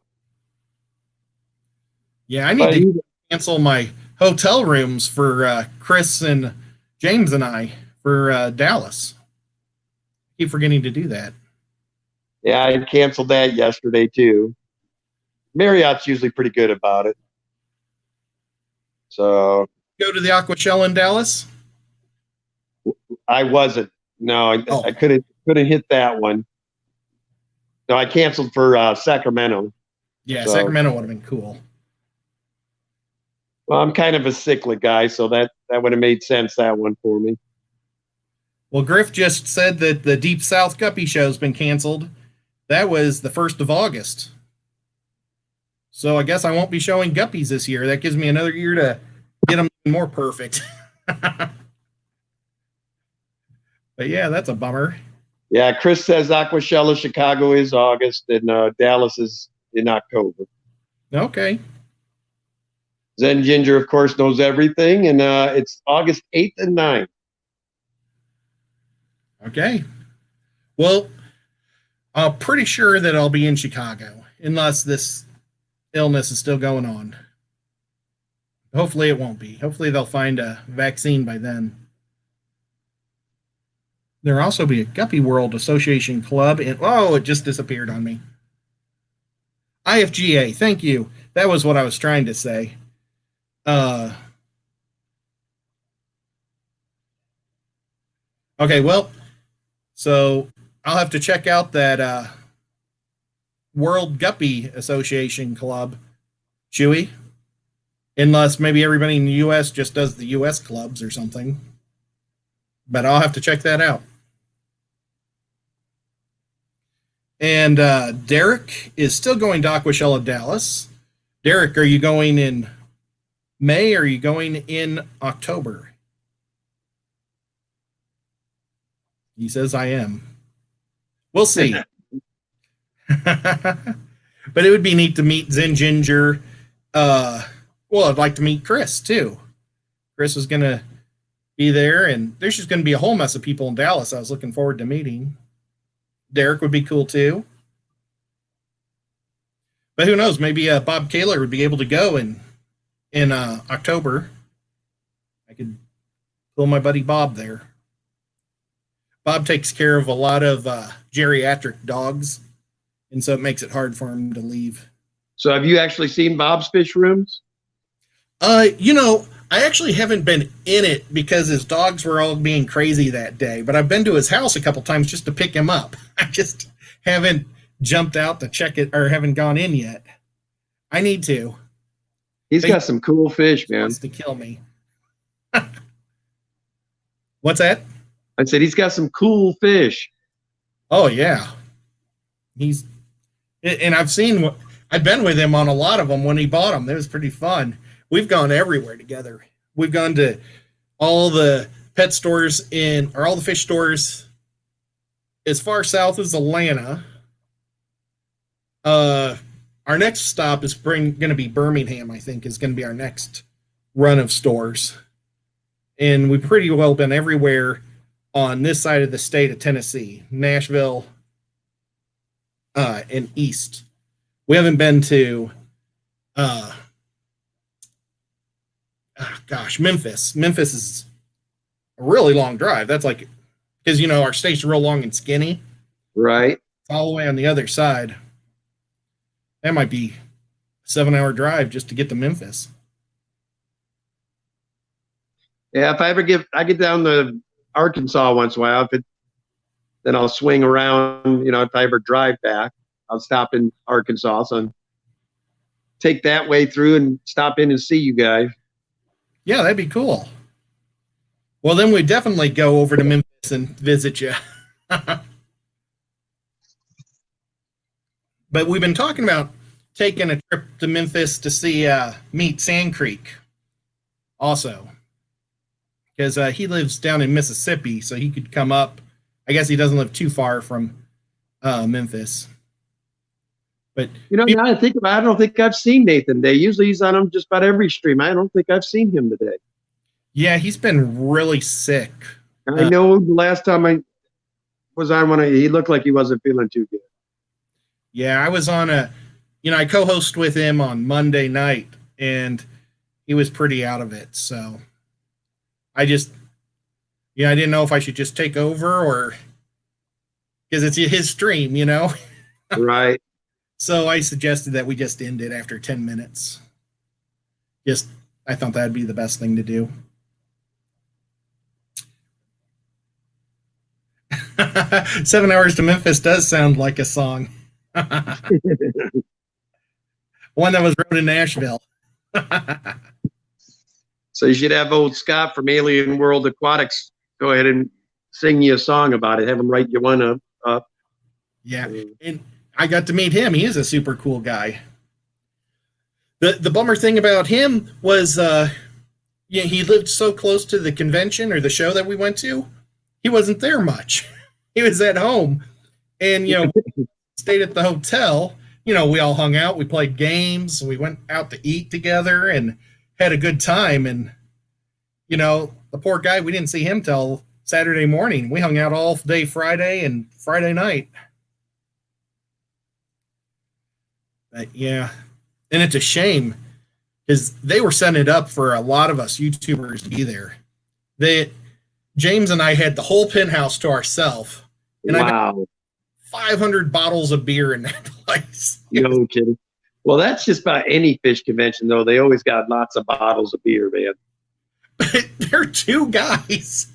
Yeah, I need to cancel my hotel rooms for Chris and James and I for Dallas. I keep forgetting to do that. Yeah, I canceled that yesterday too. Marriott's usually pretty good about it. So go to the Aquashella in Dallas? I wasn't. No, I couldn't hit that one. No, I canceled for Sacramento. Yeah, so. Sacramento would have been cool. Well, I'm kind of a cichlid guy, so that would have made sense, that one for me. Well, Griff just said that the Deep South Guppy show's been canceled. That was the 1st of August. So I guess I won't be showing guppies this year. That gives me another year to get them more perfect. But yeah, that's a bummer. Yeah, Chris says Aquashella Chicago is August and Dallas is in October. Okay. Zen Ginger, of course, knows everything, and it's August 8th and 9th. Okay. Well, I'm pretty sure that I'll be in Chicago, unless this illness is still going on. Hopefully it won't be. Hopefully they'll find a vaccine by then. There'll also be a Guppy World Association Club. It just disappeared on me. IFGA, thank you. That was what I was trying to say. Okay, well, so I'll have to check out that World Guppy Association Club, Chewy, unless maybe everybody in the U.S. just does the U.S. clubs or something. But I'll have to check that out. And Derek is still going to Aquashella Dallas. Derek, are you going in May or are you going in October? He says I am. We'll see. But it would be neat to meet Zen Ginger. Well, I'd like to meet Chris too. Chris is going to be there, and there's just going to be a whole mess of people in Dallas I was looking forward to meeting. Derek would be cool too. But who knows? Maybe Bob Kaler would be able to go in October. I could pull my buddy Bob there. Bob takes care of a lot of geriatric dogs, and so it makes it hard for him to leave. So have you actually seen Bob's fish rooms? I actually haven't been in it because his dogs were all being crazy that day, but I've been to his house a couple times just to pick him up. I just haven't jumped out to check it or haven't gone in yet. I need to. He's got some cool fish, man. Wants to kill me. What's that? I said he's got some cool fish. Oh yeah, and I've been with him on a lot of them when he bought them. It was pretty fun. We've gone everywhere together. We've gone to all the pet stores or all the fish stores as far south as Atlanta. Our next stop is going to be Birmingham, I think, is going to be our next run of stores. And we've pretty well been everywhere on this side of the state of Tennessee, Nashville, and east. We haven't been to, Memphis. Memphis is a really long drive. That's like, because, our state's real long and skinny. Right. It's all the way on the other side. That might be a 7-hour drive just to get to Memphis. Yeah, if I get down to Arkansas once in a while, then I'll swing around, if I ever drive back, I'll stop in Arkansas. So take that way through and stop in and see you guys. Yeah, that'd be cool. Well, then we definitely go over to Memphis and visit you. But we've been talking about taking a trip to Memphis to meet Sand Creek also. Because he lives down in Mississippi, so he could come up. I guess he doesn't live too far from Memphis. But now I think about it, I don't think I've seen Nathan today. Usually he's on him just about every stream. I don't think I've seen him today. Yeah, he's been really sick. I know the last time I was on one, he looked like he wasn't feeling too good. Yeah, I was on I co-host with him on Monday night, and he was pretty out of it. So I didn't know if I should just take over or because it's his stream, Right. So I suggested that we just end it after 10 minutes. I thought that'd be the best thing to do. 7 hours to Memphis does sound like a song. One that was wrote in Nashville. So you should have old Scott from Alien World Aquatics go ahead and sing you a song about it. Have him write you one up. Yeah, and I got to meet him. He is a super cool guy. The bummer thing about him was, he lived so close to the convention or the show that we went to. He wasn't there much. He was at home, and stayed at the hotel. We all hung out. We played games. We went out to eat together and had a good time. And the poor guy, we didn't see him till Saturday morning. We hung out all day Friday and Friday night. But yeah, and it's a shame because they were setting it up for a lot of us YouTubers to be there. James and I had the whole penthouse to ourselves, and I got 500 bottles of beer in that place. No kidding. Well, that's just about any fish convention, though. They always got lots of bottles of beer, man. But they're two guys.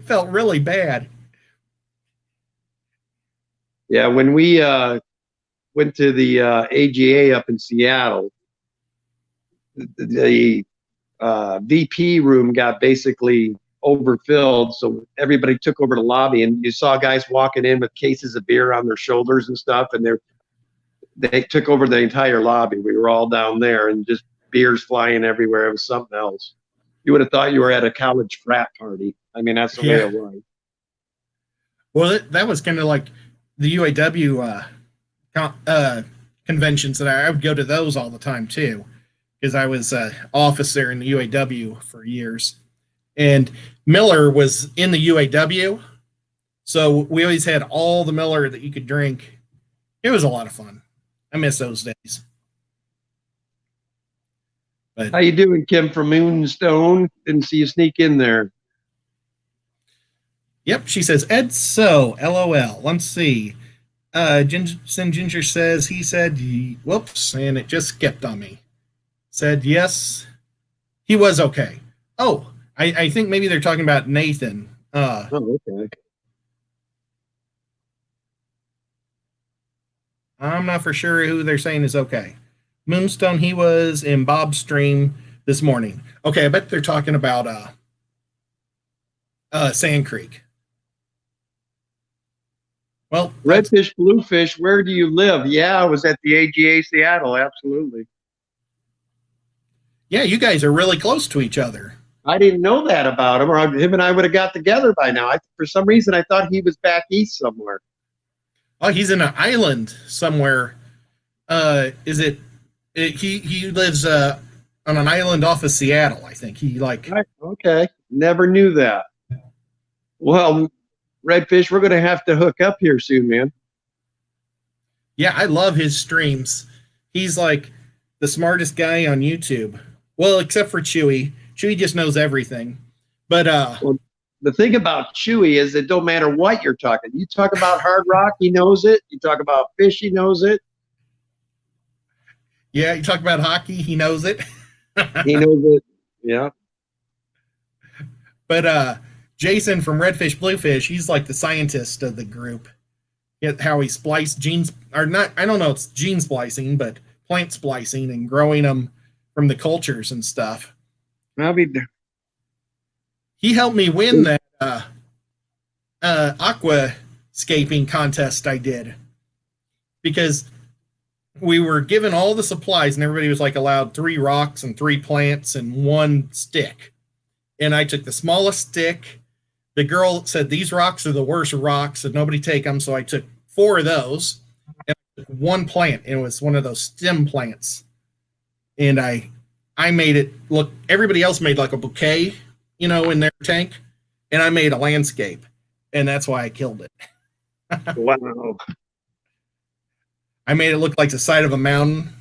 Felt really bad. Yeah, when we went to the AGA up in Seattle, the VP room got basically overfilled, so everybody took over the lobby, and you saw guys walking in with cases of beer on their shoulders and stuff, and they took over the entire lobby. We were all down there, and just beers flying everywhere. It was something else. You would have thought you were at a college frat party. I mean, that's the way it was. Well, that was kind of like the UAW conventions that I would go to those all the time too, because I was office there in the UAW for years. And Miller was in the UAW, so we always had all the Miller that you could drink. It was a lot of fun. I miss those days. But How you doing, Kim from Moonstone? Didn't see you sneak in there. yep, she says Ed so LOL. Let's see. Ginger says he said whoops, and it just skipped on me. Said yes, he was okay. Oh, I think maybe they're talking about Nathan. Oh, okay. I'm not for sure who they're saying is okay. Moonstone, he was in Bob's stream this morning. Okay, I bet they're talking about Sand Creek. Well, Redfish, Bluefish, where do you live? Yeah, I was at the AGA Seattle, absolutely. yeah, you guys are really close to each other. I didn't know that about him, or him and I would have got together by now. For some reason, I thought he was back east somewhere. Oh, he's in an island somewhere. Is it? He lives on an island off of Seattle. I think he like. Okay, never knew that. Well, Redfish, we're going to have to hook up here soon, man. Yeah, I love his streams. He's like the smartest guy on YouTube. Well, except for Chewy. Chewy just knows everything. But well, the thing about Chewy is it don't matter what you're talking. You talk about hard rock, he knows it. You talk about fish, he knows it. Yeah, you talk about hockey, he knows it. He knows it. Yeah. But Jason from Redfish Bluefish, he's like the scientist of the group. How he spliced genes, or not, I don't know, it's gene splicing, but plant splicing and growing them from the cultures and stuff. I'll be there. He helped me win that aquascaping contest I did, because we were given all the supplies and everybody was like allowed 3 rocks and 3 plants and 1 stick. And I took the smallest stick. The girl said these rocks are the worst rocks and nobody take them. So I took 4 of those and I took 1 plant, and it was one of those stem plants. And I made it look, everybody else made like a bouquet, in their tank, and I made a landscape, and that's why I killed it. Wow. I made it look like the side of a mountain.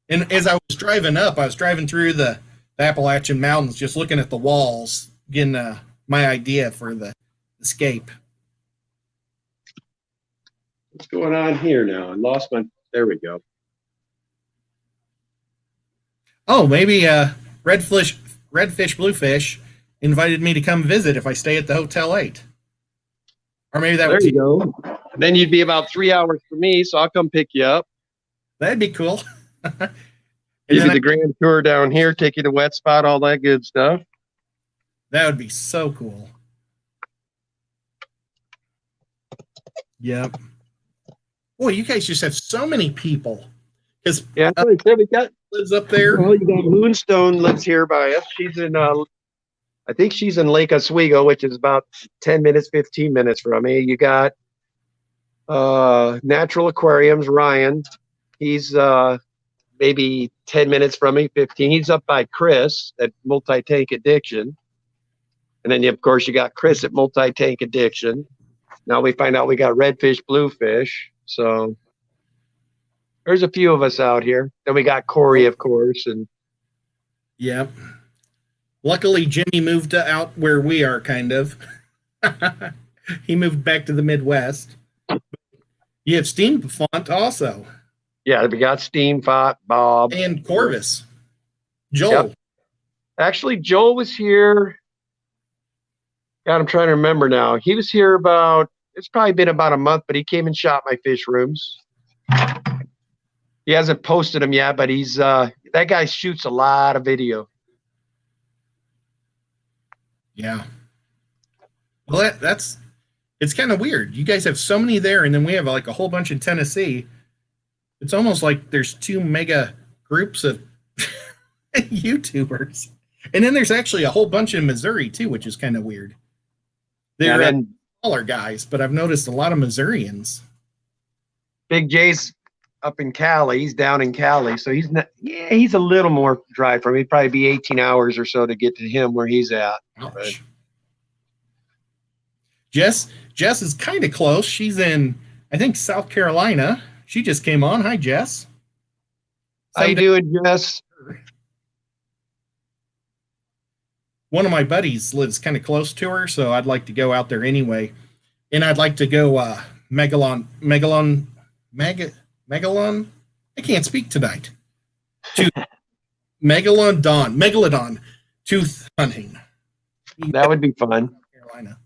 And as I was driving up, I was driving through the Appalachian Mountains, just looking at the walls, getting my idea for the escape. What's going on here now? I lost my, there we go. Oh, maybe Redfish Bluefish invited me to come visit if I stay at the Hotel 8. Or maybe that there was you go. And then you'd be about 3 hours for me, so I'll come pick you up. That'd be cool. Give you the grand tour down here, take you to Wet Spot, all that good stuff. That would be so cool. Yep. Boy, you guys just have so many people. Because yeah, we got lives up there. Well, you got Moonstone lives here by us. She's in I think she's in Lake Oswego, which is about 10 minutes, 15 minutes from me. You got Natural Aquariums, Ryan. He's maybe 10 minutes from me, 15. He's up by Chris at Multi-Tank Addiction. And then, of course, you got Chris at Multi-Tank Addiction. Now we find out we got Redfish, Bluefish. So there's a few of us out here. Then we got Corey, of course. And yep. Luckily, Jimmy moved out where we are, kind of. He moved back to the Midwest. You have Steam Font also. Yeah, we got Steam Font, Bob. And Corvus. Joel. Yep. Actually, Joel was here. God, I'm trying to remember now. He was here it's probably been about a month, but he came and shot my fish rooms. He hasn't posted them yet, but he's that guy shoots a lot of video. Yeah. Well, it's kind of weird. You guys have so many there, and then we have like a whole bunch in Tennessee. It's almost like there's 2 mega groups of YouTubers. And then there's actually a whole bunch in Missouri too, which is kind of weird. They're smaller guys, but I've noticed a lot of Missourians. Big J's up in Cali. He's down in Cali, so he's not. Yeah, he's a little more drive from. He'd probably be 18 hours or so to get to him where he's at. Ouch. Jess is kind of close. She's in, I think, South Carolina. She just came on. Hi, Jess. How you doing, Jess? One of my buddies lives kind of close to her, so I'd like to go out there anyway. And I'd like to go Megalon. I can't speak tonight. To Megalodon tooth hunting. That would be fun. Carolina.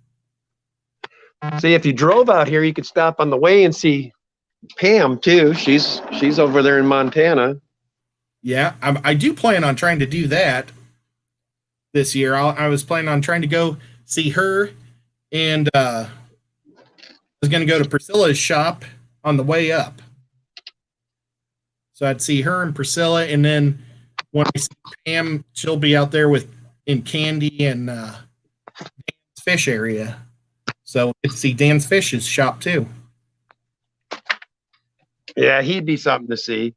See, if you drove out here, you could stop on the way and see Pam too. She's over there in Montana. Yeah, I do plan on trying to do that this year. I was planning on trying to go see her, and I was going to go to Priscilla's shop on the way up. So I'd see her and Priscilla, and then when I see Pam, she'll be out there in Candy and Dan's Fish area. So we'll get to see Dan's Fish's shop too. Yeah, he'd be something to see.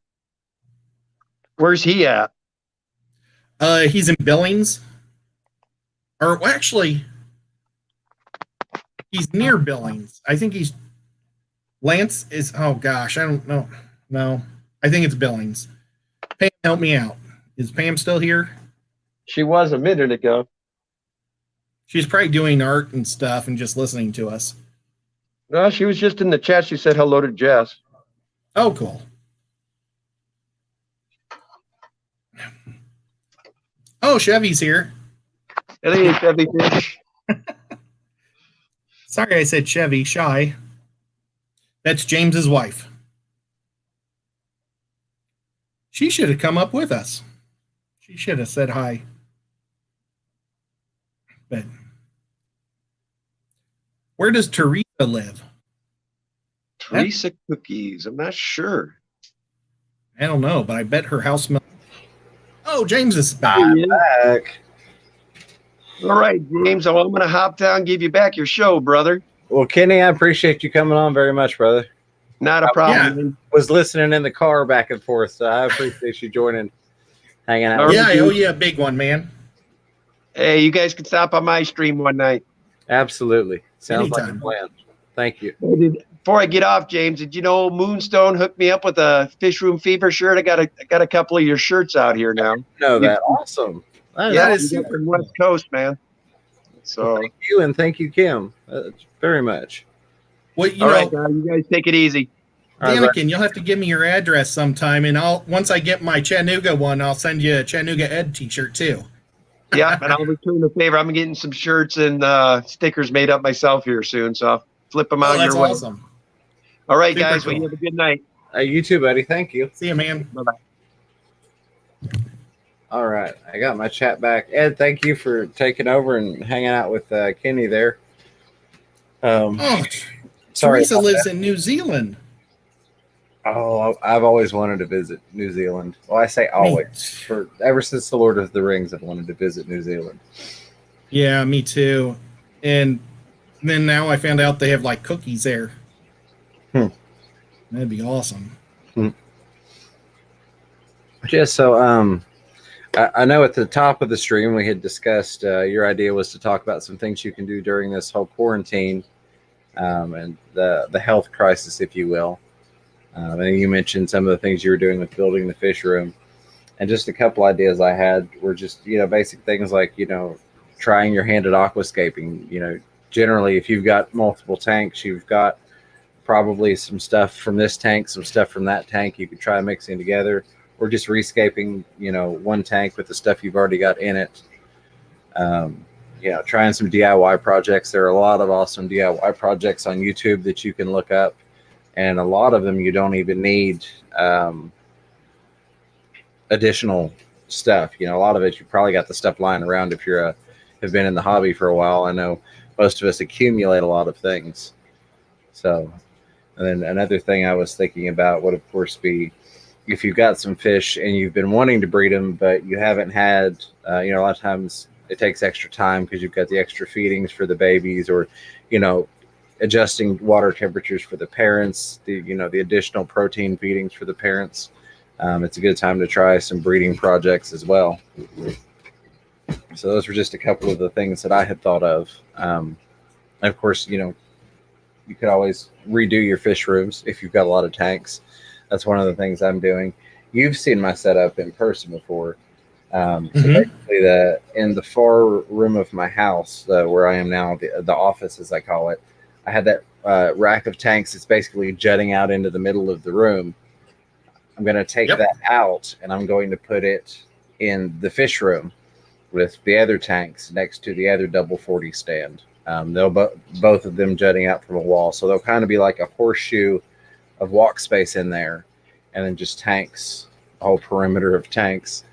Where's he at? He's in Billings. Or well, actually, he's near Billings. I think Lance is, oh gosh, I don't know. No, I think it's Billings. Pam, help me out. Is Pam still here? She was a minute ago. She's probably doing art and stuff and just listening to us. No, she was just in the chat. She said hello to Jess. Oh, cool. Oh, Chevy's here. Hey, Chevy Fish. Sorry I said Chevy, Shy. That's James's wife. She should have come up with us. She should have said hi. But where does Teresa live? Teresa Cookies. I'm not sure. I don't know, but I bet her house smells. Oh, James is back. I'm back. All right, James. Well, I'm going to hop down, give you back your show, brother. Well, Kenny, I appreciate you coming on very much, brother. Not a problem. I was listening in the car back and forth, so I appreciate you joining, hanging out. Yeah, oh yeah, big one, man. Hey, you guys can stop on my stream one night. Absolutely. Sounds Anytime. like a plan. Thank you. Before I get off, James, did you know Moonstone hooked me up with a Fish Room Fever shirt? I got a couple of your shirts out here now. No, that awesome. That is super from West Coast, man. So thank you, and thank you, Kim, very much. Well, all right, guys, you guys take it easy. Anakin, you'll have to give me your address sometime, and once I get my Chattanooga one, I'll send you a Chattanooga Ed T-shirt too. Yeah, and I'll return the favor. I'm getting some shirts and stickers made up myself here soon, so I'll flip them out your way. That's awesome. All right, guys. Cool. Well, you have a good night. You too, buddy. Thank you. See you, man. Bye-bye. All right. I got my chat back. Ed, thank you for taking over and hanging out with Kenny there. Teresa lives in New Zealand. Oh, I've always wanted to visit New Zealand. Well, I say always. Ever since The Lord of the Rings, I've wanted to visit New Zealand. Yeah, me too. And then now I found out they have like cookies there. That'd be awesome. Just so I know at the top of the stream we had discussed your idea was to talk about some things you can do during this whole quarantine and the health crisis, if you will. And you mentioned some of the things you were doing with building the fish room. And just a couple ideas I had were just, basic things like, trying your hand at aquascaping. Generally, if you've got multiple tanks, you've got probably some stuff from this tank, some stuff from that tank. You could try mixing together, or just rescaping, one tank with the stuff you've already got in it. Trying some DIY projects. There are a lot of awesome DIY projects on YouTube that you can look up. And a lot of them you don't even need additional stuff. A lot of it you probably got the stuff lying around if you have been in the hobby for a while. I know most of us accumulate a lot of things. So, and then another thing I was thinking about would of course be if you've got some fish and you've been wanting to breed them, but you haven't had, a lot of times it takes extra time because you've got the extra feedings for the babies, or, adjusting water temperatures for the parents, the additional protein feedings for the parents. It's a good time to try some breeding projects as well. So those were just a couple of the things that I had thought of. And of course, you could always redo your fish rooms if you've got a lot of tanks. That's one of the things I'm doing. You've seen my setup in person before. So basically, in the far room of my house, where I am now, the office as I call it, I had that rack of tanks that's basically jutting out into the middle of the room. I'm going to take that out, and I'm going to put it in the fish room with the other tanks next to the other double 40 stand. They'll both of them jutting out from a wall, so they'll kind of be like a horseshoe of walk space in there, and then just tanks, a whole perimeter of tanks.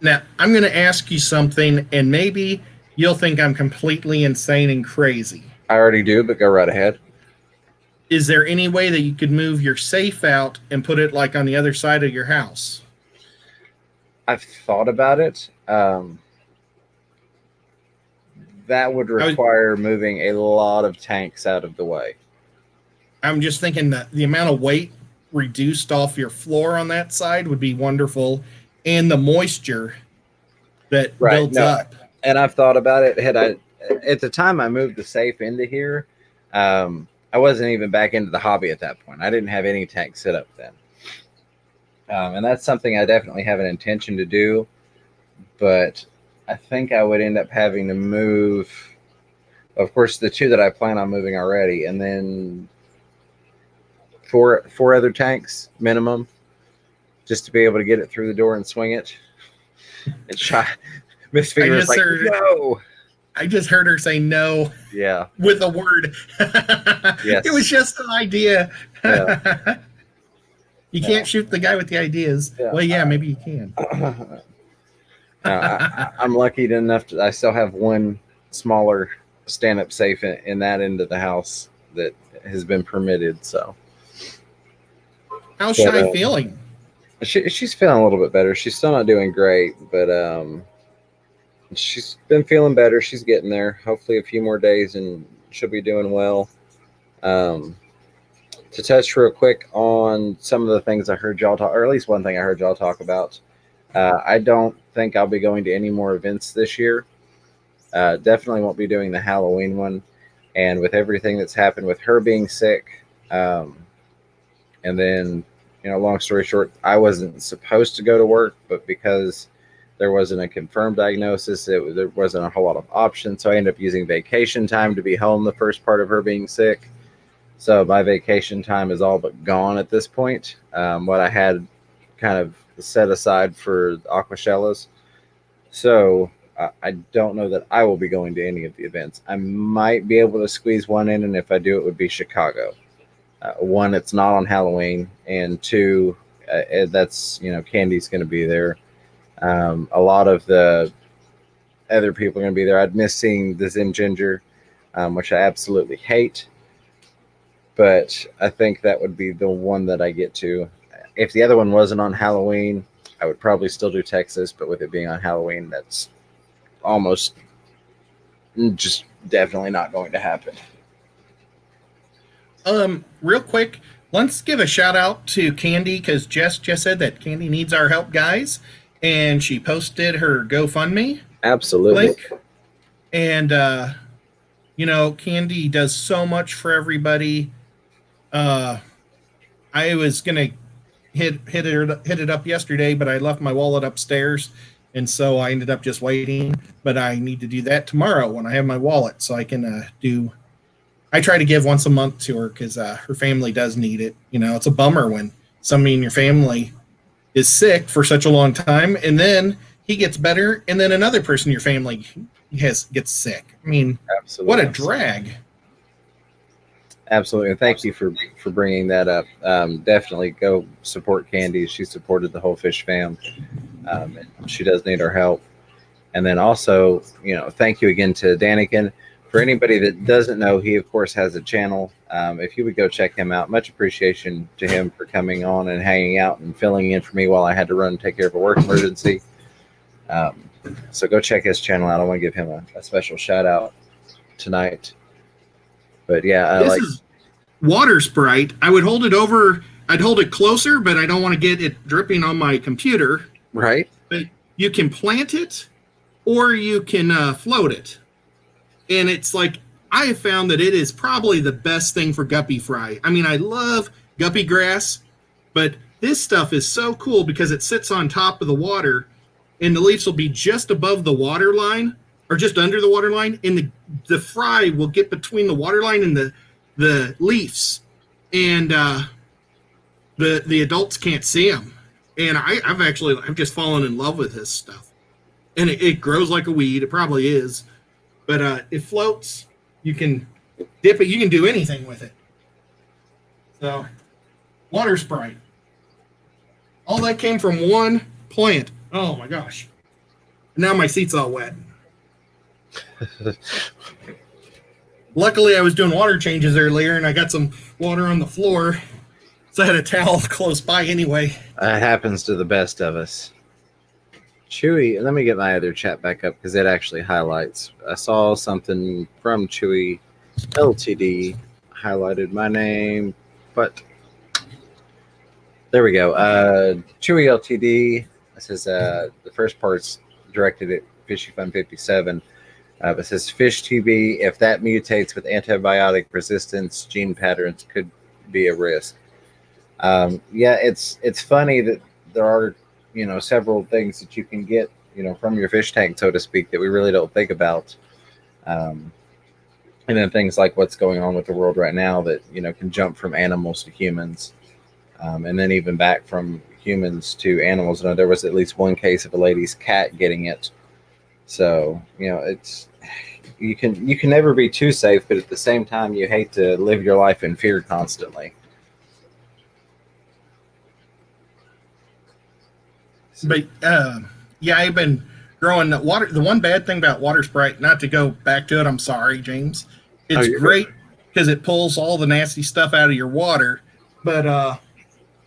Now, I'm going to ask you something, and maybe you'll think I'm completely insane and crazy. I already do, but go right ahead. Is there any way that you could move your safe out and put it like on the other side of your house? I've thought about it. That would require moving a lot of tanks out of the way. I'm just thinking that the amount of weight reduced off your floor on that side would be wonderful, and the moisture that builds up. And I've thought about it. At the time I moved the safe into here, I wasn't even back into the hobby at that point. I didn't have any tanks set up then. And that's something I definitely have an intention to do, but I think I would end up having to move, of course, the two that I plan on moving already, and then four other tanks minimum, just to be able to get it through the door and swing it. And Miss Finger was like, no. I just heard her say no. Yeah. With a word. Yes. It was just an idea. Yeah. You can't shoot the guy with the ideas. Yeah. Well, yeah, maybe you can. I'm lucky enough to, I still have one smaller stand-up safe in that end of the house that has been permitted. So, how's Shy feeling? She's feeling a little bit better. She's still not doing great, but she's been feeling better. She's getting there. Hopefully a few more days and she'll be doing well. To touch real quick on some of the things I heard y'all talk, or at least one thing I heard y'all talk about. I don't think I'll be going to any more events this year. Definitely won't be doing the Halloween one. And with everything that's happened with her being sick, and then, long story short, I wasn't supposed to go to work, but because there wasn't a confirmed diagnosis, there wasn't a whole lot of options. So I ended up using vacation time to be home the first part of her being sick. So my vacation time is all but gone at this point. What I had kind of set aside for Aquashellas. So I don't know that I will be going to any of the events. I might be able to squeeze one in, and if I do, it would be Chicago. One, it's not on Halloween, and two, that's, Candy's going to be there. A lot of the other people are going to be there. I'd miss seeing the Zim Ginger, which I absolutely hate. But I think that would be the one that I get to. If the other one wasn't on Halloween, I would probably still do Texas. But with it being on Halloween, that's almost just definitely not going to happen. Real quick, let's give a shout out to Candy, because Jess just said that Candy needs our help, guys. And she posted her GoFundMe Absolutely link. And, Candy does so much for everybody. I was going to hit it up yesterday, but I left my wallet upstairs. And so I ended up just waiting. But I need to do that tomorrow when I have my wallet, so I can I try to give once a month to her, because her family does need it. It's a bummer when somebody in your family is sick for such a long time, and then he gets better, and then another person in your family gets sick. I mean, absolutely. What a drag. Absolutely. And thank you for bringing that up. Definitely go support Candy. She supported the whole fish fam. And she does need our help. And then also, thank you again to Daniken. For anybody that doesn't know, he, of course, has a channel. If you would go check him out, much appreciation to him for coming on and hanging out and filling in for me while I had to run and take care of a work emergency. So go check his channel out. I want to give him a special shout out tonight. But yeah, This is water Sprite. I would hold it over. I'd hold it closer, but I don't want to get it dripping on my computer. right. But you can plant it, or you can float it, and it's like I have found that it is probably the best thing for guppy fry. I mean, I love guppy grass, but this stuff is so cool because it sits on top of the water, and the leaves will be just above the water line or just under the water line, and the fry will get between the water line and the leaves, and the adults can't see them. And I've just fallen in love with this stuff, and it grows like a weed. It probably is, but it floats. You can dip it. You can do anything with it. So, water Sprite. All that came from one plant. Oh my gosh! Now my seat's all wet. Luckily, I was doing water changes earlier, and I got some water on the floor, so I had a towel close by anyway. That happens to the best of us. Chewy, let me get my other chat back up because it actually highlights. I saw something from Chewy LTD highlighted my name, but there we go. Chewy LTD says the first part's directed at Fishy Fun 57. It says fish TB, if that mutates with antibiotic resistance, gene patterns could be a risk. Yeah, it's funny that there are, several things that you can get, from your fish tank, so to speak, that we really don't think about. And then things like what's going on with the world right now that, can jump from animals to humans. And then even back from humans to animals. There was at least one case of a lady's cat getting it. So, you can never be too safe, but at the same time, you hate to live your life in fear constantly. But yeah, I've been growing water. The one bad thing about water Sprite, not to go back to it, I'm sorry, James. It's great because it pulls all the nasty stuff out of your water, but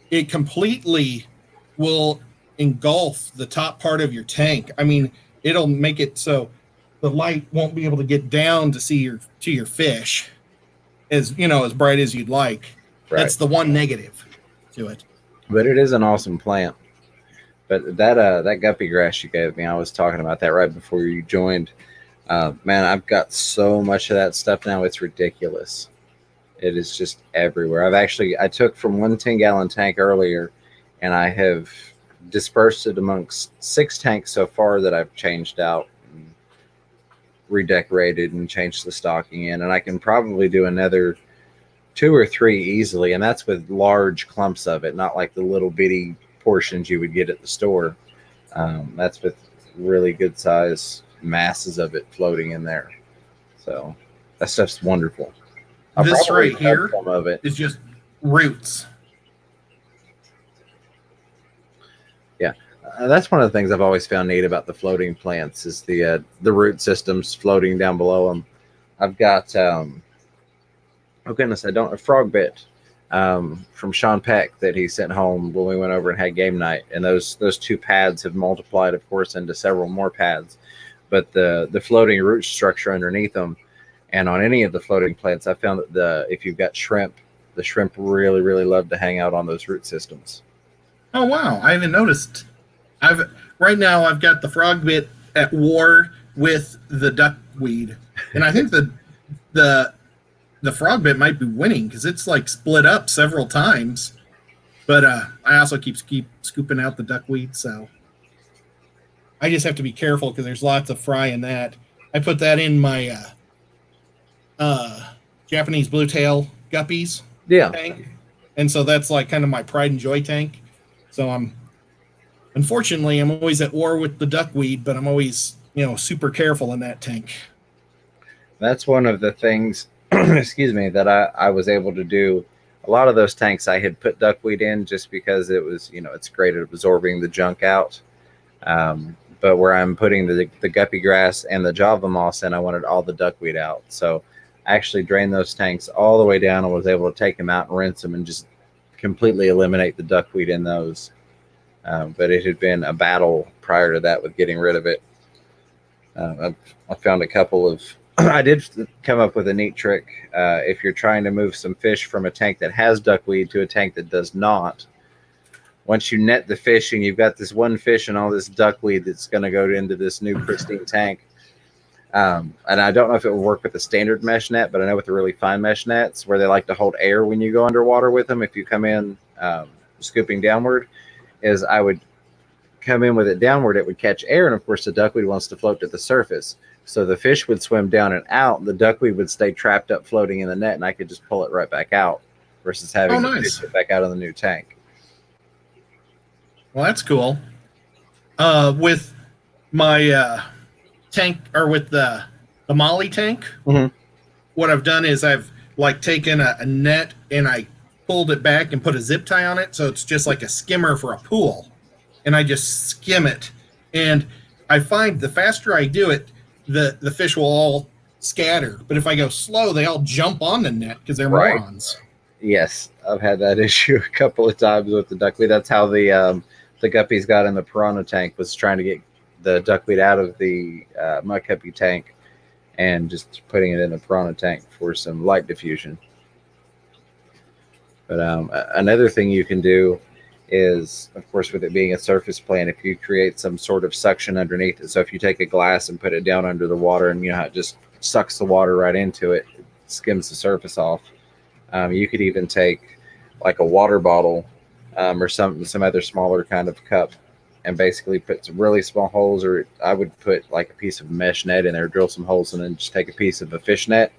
it completely will engulf the top part of your tank. I mean, it'll make it so the light won't be able to get down to see your fish as bright as you'd like. Right. That's the one negative to it. But it is an awesome plant. But that guppy grass you gave me, I was talking about that right before you joined. Man, I've got so much of that stuff now, it's ridiculous. It is just everywhere. I took from 1 10-gallon tank earlier, and I have dispersed it amongst 6 tanks so far that I've changed out and redecorated and changed the stocking in. And I can probably do another 2 or 3 easily, and that's with large clumps of it, not like the little bitty portions you would get at the store. That's with really good size masses of it floating in there. So that stuff's wonderful. This right here some of it is just roots. Yeah, that's one of the things I've always found neat about the floating plants is the root systems floating down below them. I've got a frog bit from Sean Peck that he sent home when we went over and had game night, and those 2 pads have multiplied, of course, into several more pads. But the floating root structure underneath them, and on any of the floating plants, I found that if you've got shrimp, the shrimp really, really love to hang out on those root systems. Oh wow! I haven't noticed. Right now I've got the frog bit at war with the duckweed, and I think the frog bit might be winning because it's like split up several times. But I also keep scooping out the duckweed, so I just have to be careful because there's lots of fry in that. I put that in my Japanese blue tail guppies tank, and so that's like kind of my pride and joy tank. So I'm always at war with the duckweed, but I'm always super careful in that tank. That's one of the things excuse me, that I was able to do. A lot of those tanks I had put duckweed in just because it was, it's great at absorbing the junk out. But where I'm putting the guppy grass and the Java moss in, I wanted all the duckweed out. So I actually drained those tanks all the way down and was able to take them out and rinse them and just completely eliminate the duckweed in those. But it had been a battle prior to that with getting rid of it. I found a couple of I did come up with a neat trick. If you're trying to move some fish from a tank that has duckweed to a tank that does not, once you net the fish and you've got this one fish and all this duckweed that's going to go into this new pristine tank. And I don't know if it will work with the standard mesh net, but I know with the really fine mesh nets where they like to hold air when you go underwater with them, if you come in scooping downward, is I would come in with it downward, it would catch air, and of course the duckweed wants to float to the surface. So the fish would swim down and out, the duckweed would stay trapped up floating in the net, and I could just pull it right back out versus having the fish get back out of the new tank. Well, that's cool. With my tank, or with the Molly tank, what I've done is I've like taken a net and I pulled it back and put a zip tie on it, so it's just like a skimmer for a pool, and I just skim it. And I find the faster I do it, the fish will all scatter. But if I go slow, they all jump on the net because they're morons. Yes, I've had that issue a couple of times with the duckweed. That's how the guppies got in the piranha tank, was trying to get the duckweed out of the mud guppy tank and just putting it in the piranha tank for some light diffusion. But another thing you can do is, of course, with it being a surface plant, if you create some sort of suction underneath it. So if you take a glass and put it down under the water, and you know how it just sucks the water right into it, it skims the surface off. You could even take like a water bottle or some other smaller kind of cup, and basically put some really small holes, or I would put like a piece of mesh net in there, drill some holes, and then just take a piece of a fish net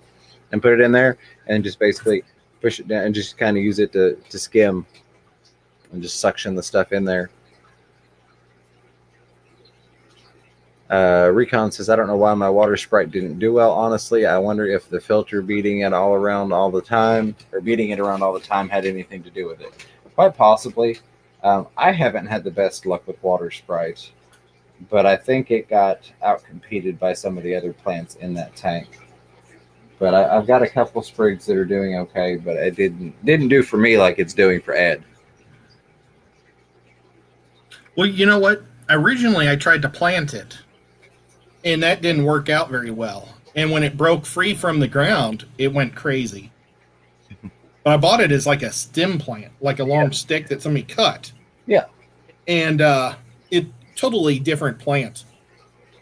and put it in there, and just basically push it down and just kind of use it to skim and just suction the stuff in there. Recon says, I don't know why my water sprite didn't do well. Honestly, I wonder if the filter beating it around all the time had anything to do with it. Quite possibly. I haven't had the best luck with water sprite, but I think it got outcompeted by some of the other plants in that tank. But I've got a couple sprigs that are doing okay, but it didn't do for me like it's doing for Ed. Well, you know what? Originally, I tried to plant it, and that didn't work out very well. And when it broke free from the ground, it went crazy. But I bought it as like a stem plant, like a long stick that somebody cut. Yeah. And it totally different plant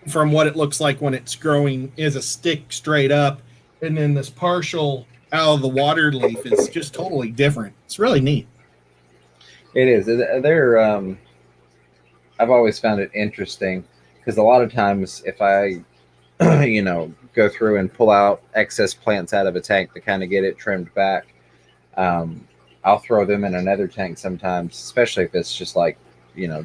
from what it looks like when it's growing as a stick straight up. And then this partial out of the water leaf is just totally different. It's really neat. It is. They're I've always found it interesting because a lot of times if I, go through and pull out excess plants out of a tank to kind of get it trimmed back, I'll throw them in another tank sometimes, especially if it's just like,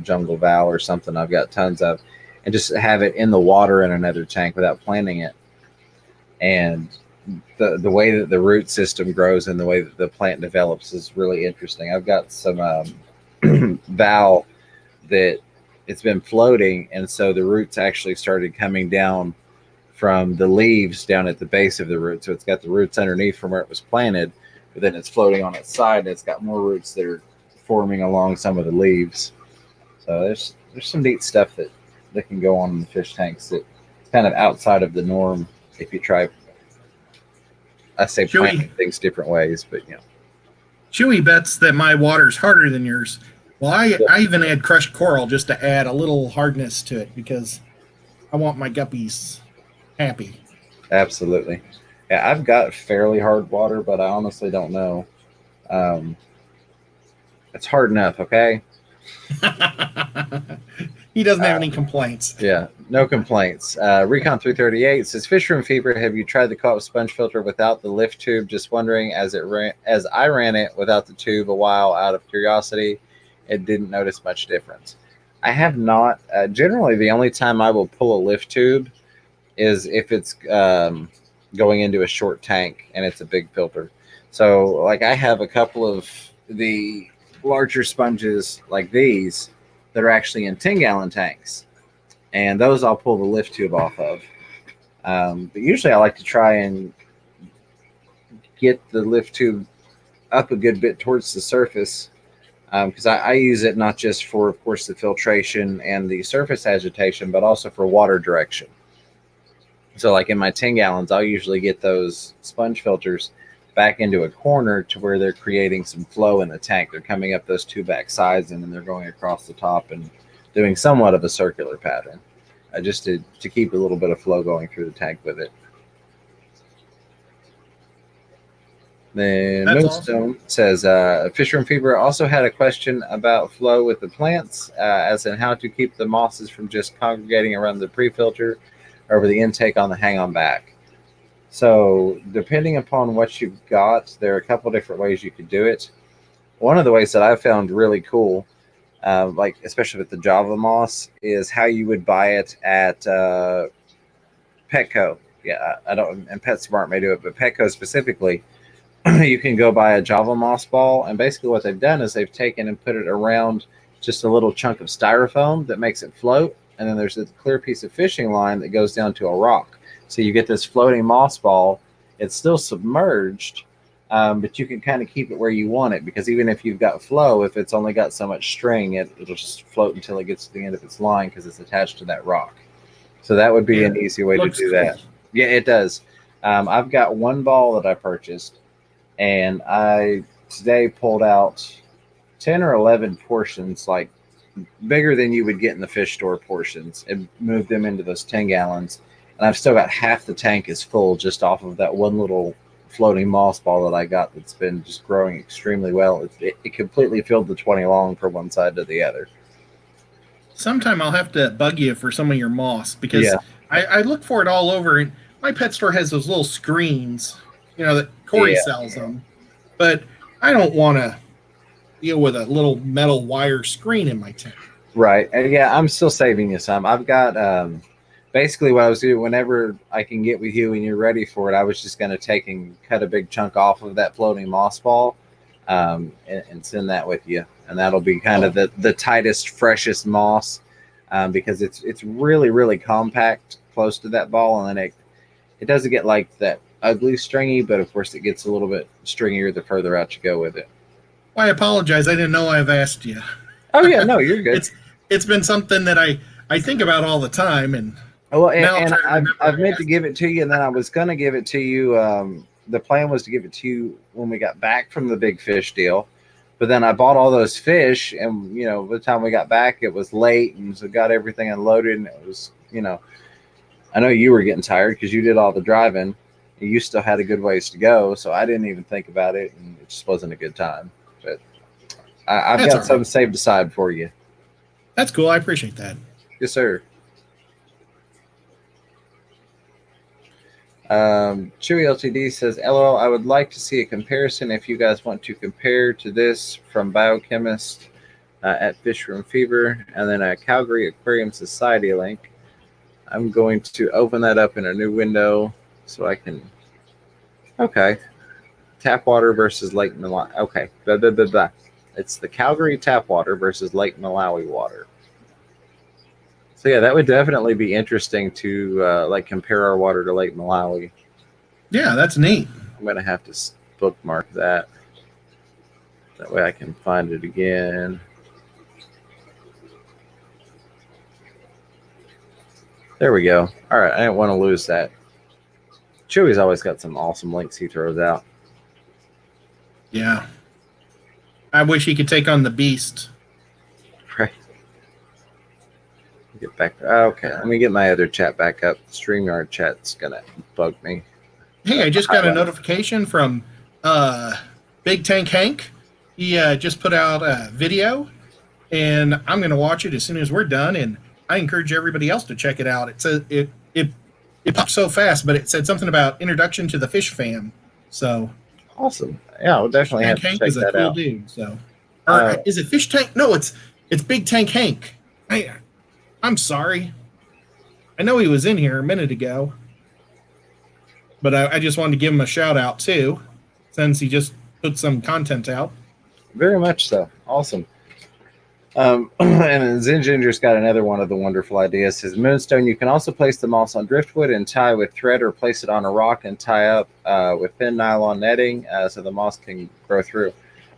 jungle val or something I've got tons of, and just have it in the water in another tank without planting it. And the way that the root system grows and the way that the plant develops is really interesting. I've got some val that it's been floating, and so the roots actually started coming down from the leaves down at the base of the root. So it's got the roots underneath from where it was planted, but then it's floating on its side, and it's got more roots that are forming along some of the leaves. So there's some neat stuff that can go on in the fish tanks that's kind of outside of the norm if you try. I say planting things different ways, but Chewy bets that my water's harder than yours. Well, I even add crushed coral just to add a little hardness to it because I want my guppies happy. Absolutely. Yeah, I've got fairly hard water, but I honestly don't know. It's hard enough, okay? He doesn't have any complaints. Yeah, no complaints. Recon 338 says, Fish Room Fever, have you tried the co-op sponge filter without the lift tube? Just wondering, as I ran it without the tube a while out of curiosity, it didn't notice much difference. I have not. Generally, the only time I will pull a lift tube is if it's going into a short tank and it's a big filter. So, like, I have a couple of the larger sponges like these that are actually in 10-gallon tanks, and those I'll pull the lift tube off of. But usually I like to try and get the lift tube up a good bit towards the surface, because I use it not just for, of course, the filtration and the surface agitation, but also for water direction. So like in my 10 gallons, I'll usually get those sponge filters back into a corner to where they're creating some flow in the tank. They're coming up those two back sides and then they're going across the top and doing somewhat of a circular pattern, just to keep a little bit of flow going through the tank with it. Then That's Moonstone says, Fisher and Fever also had a question about flow with the plants, as in how to keep the mosses from just congregating around the pre-filter over the intake on the hang-on back. So depending upon what you've got, there are a couple different ways you could do it. One of the ways that I found really cool, like especially with the Java moss, is how you would buy it at Petco. Yeah, I don't, and PetSmart may do it, but Petco specifically, you can go buy a Java moss ball, and basically what they've done is they've taken and put it around just a little chunk of styrofoam that makes it float, and then there's a clear piece of fishing line that goes down to a rock. So you get this floating moss ball. It's still submerged, but you can kind of keep it where you want it, because even if you've got flow, if it's only got so much string, it'll just float until it gets to the end of its line because it's attached to that rock. So that would be an easy way to do that. Yeah, it does. I've got one ball that I purchased, and I today pulled out 10 or 11 portions, like bigger than you would get in the fish store portions, and moved them into those 10 gallons. And I've still got half the tank is full just off of that one little floating moss ball that I got that's been just growing extremely well. It completely filled the 20 long from one side to the other. Sometime I'll have to bug you for some of your moss, because I look for it all over. And my pet store has those little screens, that Corey sells them. But I don't want to deal with a little metal wire screen in my tank. Right. And yeah, I'm still saving you some. I've got basically what I was doing whenever I can get with you and you're ready for it, I was just going to take and cut a big chunk off of that floating moss ball and send that with you. And that'll be kind of the tightest, freshest moss because it's really, really compact close to that ball. And then it doesn't get like that ugly stringy, but of course it gets a little bit stringier the further out you go with it. Well, I apologize. I didn't know I've asked you. Oh yeah, no, you're good. It's been something that I think about all the time, and I've meant to give it to you, and then I was going to give it to you. The plan was to give it to you when we got back from the big fish deal, but then I bought all those fish, and by the time we got back, it was late, and so got everything unloaded, and it was I know you were getting tired because you did all the driving. You still had a good ways to go, so I didn't even think about it, and it just wasn't a good time. But I've got something saved aside for you. That's cool. I appreciate that. Yes, sir. Chewy LTD says, LOL, I would like to see a comparison if you guys want to compare to this from Biochemist at Fish Room Fever, and then a Calgary Aquarium Society link. I'm going to open that up in a new window so I can. Okay. Tap water versus Lake Malawi. Okay. Blah, blah, blah, blah. It's the Calgary tap water versus Lake Malawi water. So yeah, that would definitely be interesting to compare our water to Lake Malawi. Yeah, that's neat. I'm gonna have to bookmark that. That way I can find it again. There we go. All right, I didn't want to lose that. Chewy's always got some awesome links he throws out. Yeah. I wish he could take on the beast. Right. Get back. Okay, let me get my other chat back up. StreamYard chat's gonna bug me. Hey, I just got a notification from Big Tank Hank. He just put out a video, and I'm gonna watch it as soon as we're done. And I encourage everybody else to check it out. It says it popped so fast, but it said something about introduction to the fish fam. So awesome. Yeah, we'll definitely have to check that out. Hank is a cool dude. So, is it Fish Tank? No, it's Big Tank Hank. I'm sorry. I know he was in here a minute ago, but I just wanted to give him a shout out too, since he just put some content out. Very much so. Awesome. And Zen Ginger's got another one of the wonderful ideas. Says, Moonstone, you can also place the moss on driftwood and tie with thread, or place it on a rock and tie up with thin nylon netting so the moss can grow through.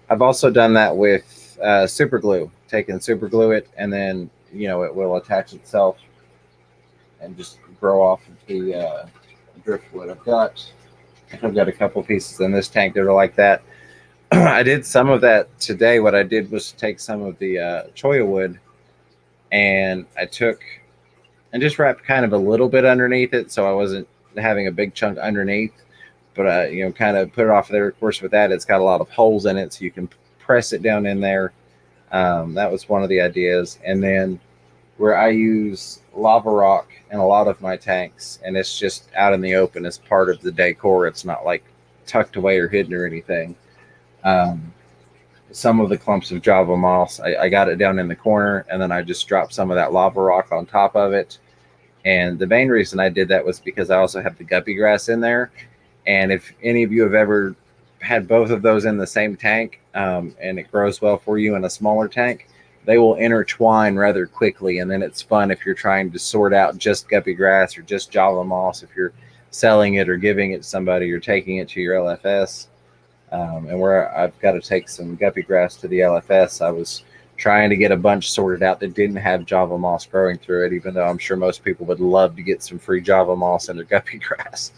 I've also done that with super glue. Take and super glue it, and then it will attach itself and just grow off of the driftwood. I've got a couple pieces in this tank that are like that. I did some of that today. What I did was take some of the cholla wood, and I took and just wrapped kind of a little bit underneath it, so I wasn't having a big chunk underneath. But kind of put it off there. Of course, with that, it's got a lot of holes in it, so you can press it down in there. That was one of the ideas. And then where I use lava rock in a lot of my tanks, and it's just out in the open as part of the decor. It's not like tucked away or hidden or anything. Some of the clumps of Java moss, I got it down in the corner, and then I just dropped some of that lava rock on top of it. And the main reason I did that was because I also have the guppy grass in there. And if any of you have ever had both of those in the same tank, and it grows well for you in a smaller tank, they will intertwine rather quickly. And then it's fun if you're trying to sort out just guppy grass or just Java moss, if you're selling it or giving it to somebody or taking it to your LFS. And where I've got to take some guppy grass to the LFS, I was trying to get a bunch sorted out that didn't have Java moss growing through it, even though I'm sure most people would love to get some free Java moss in their guppy grass.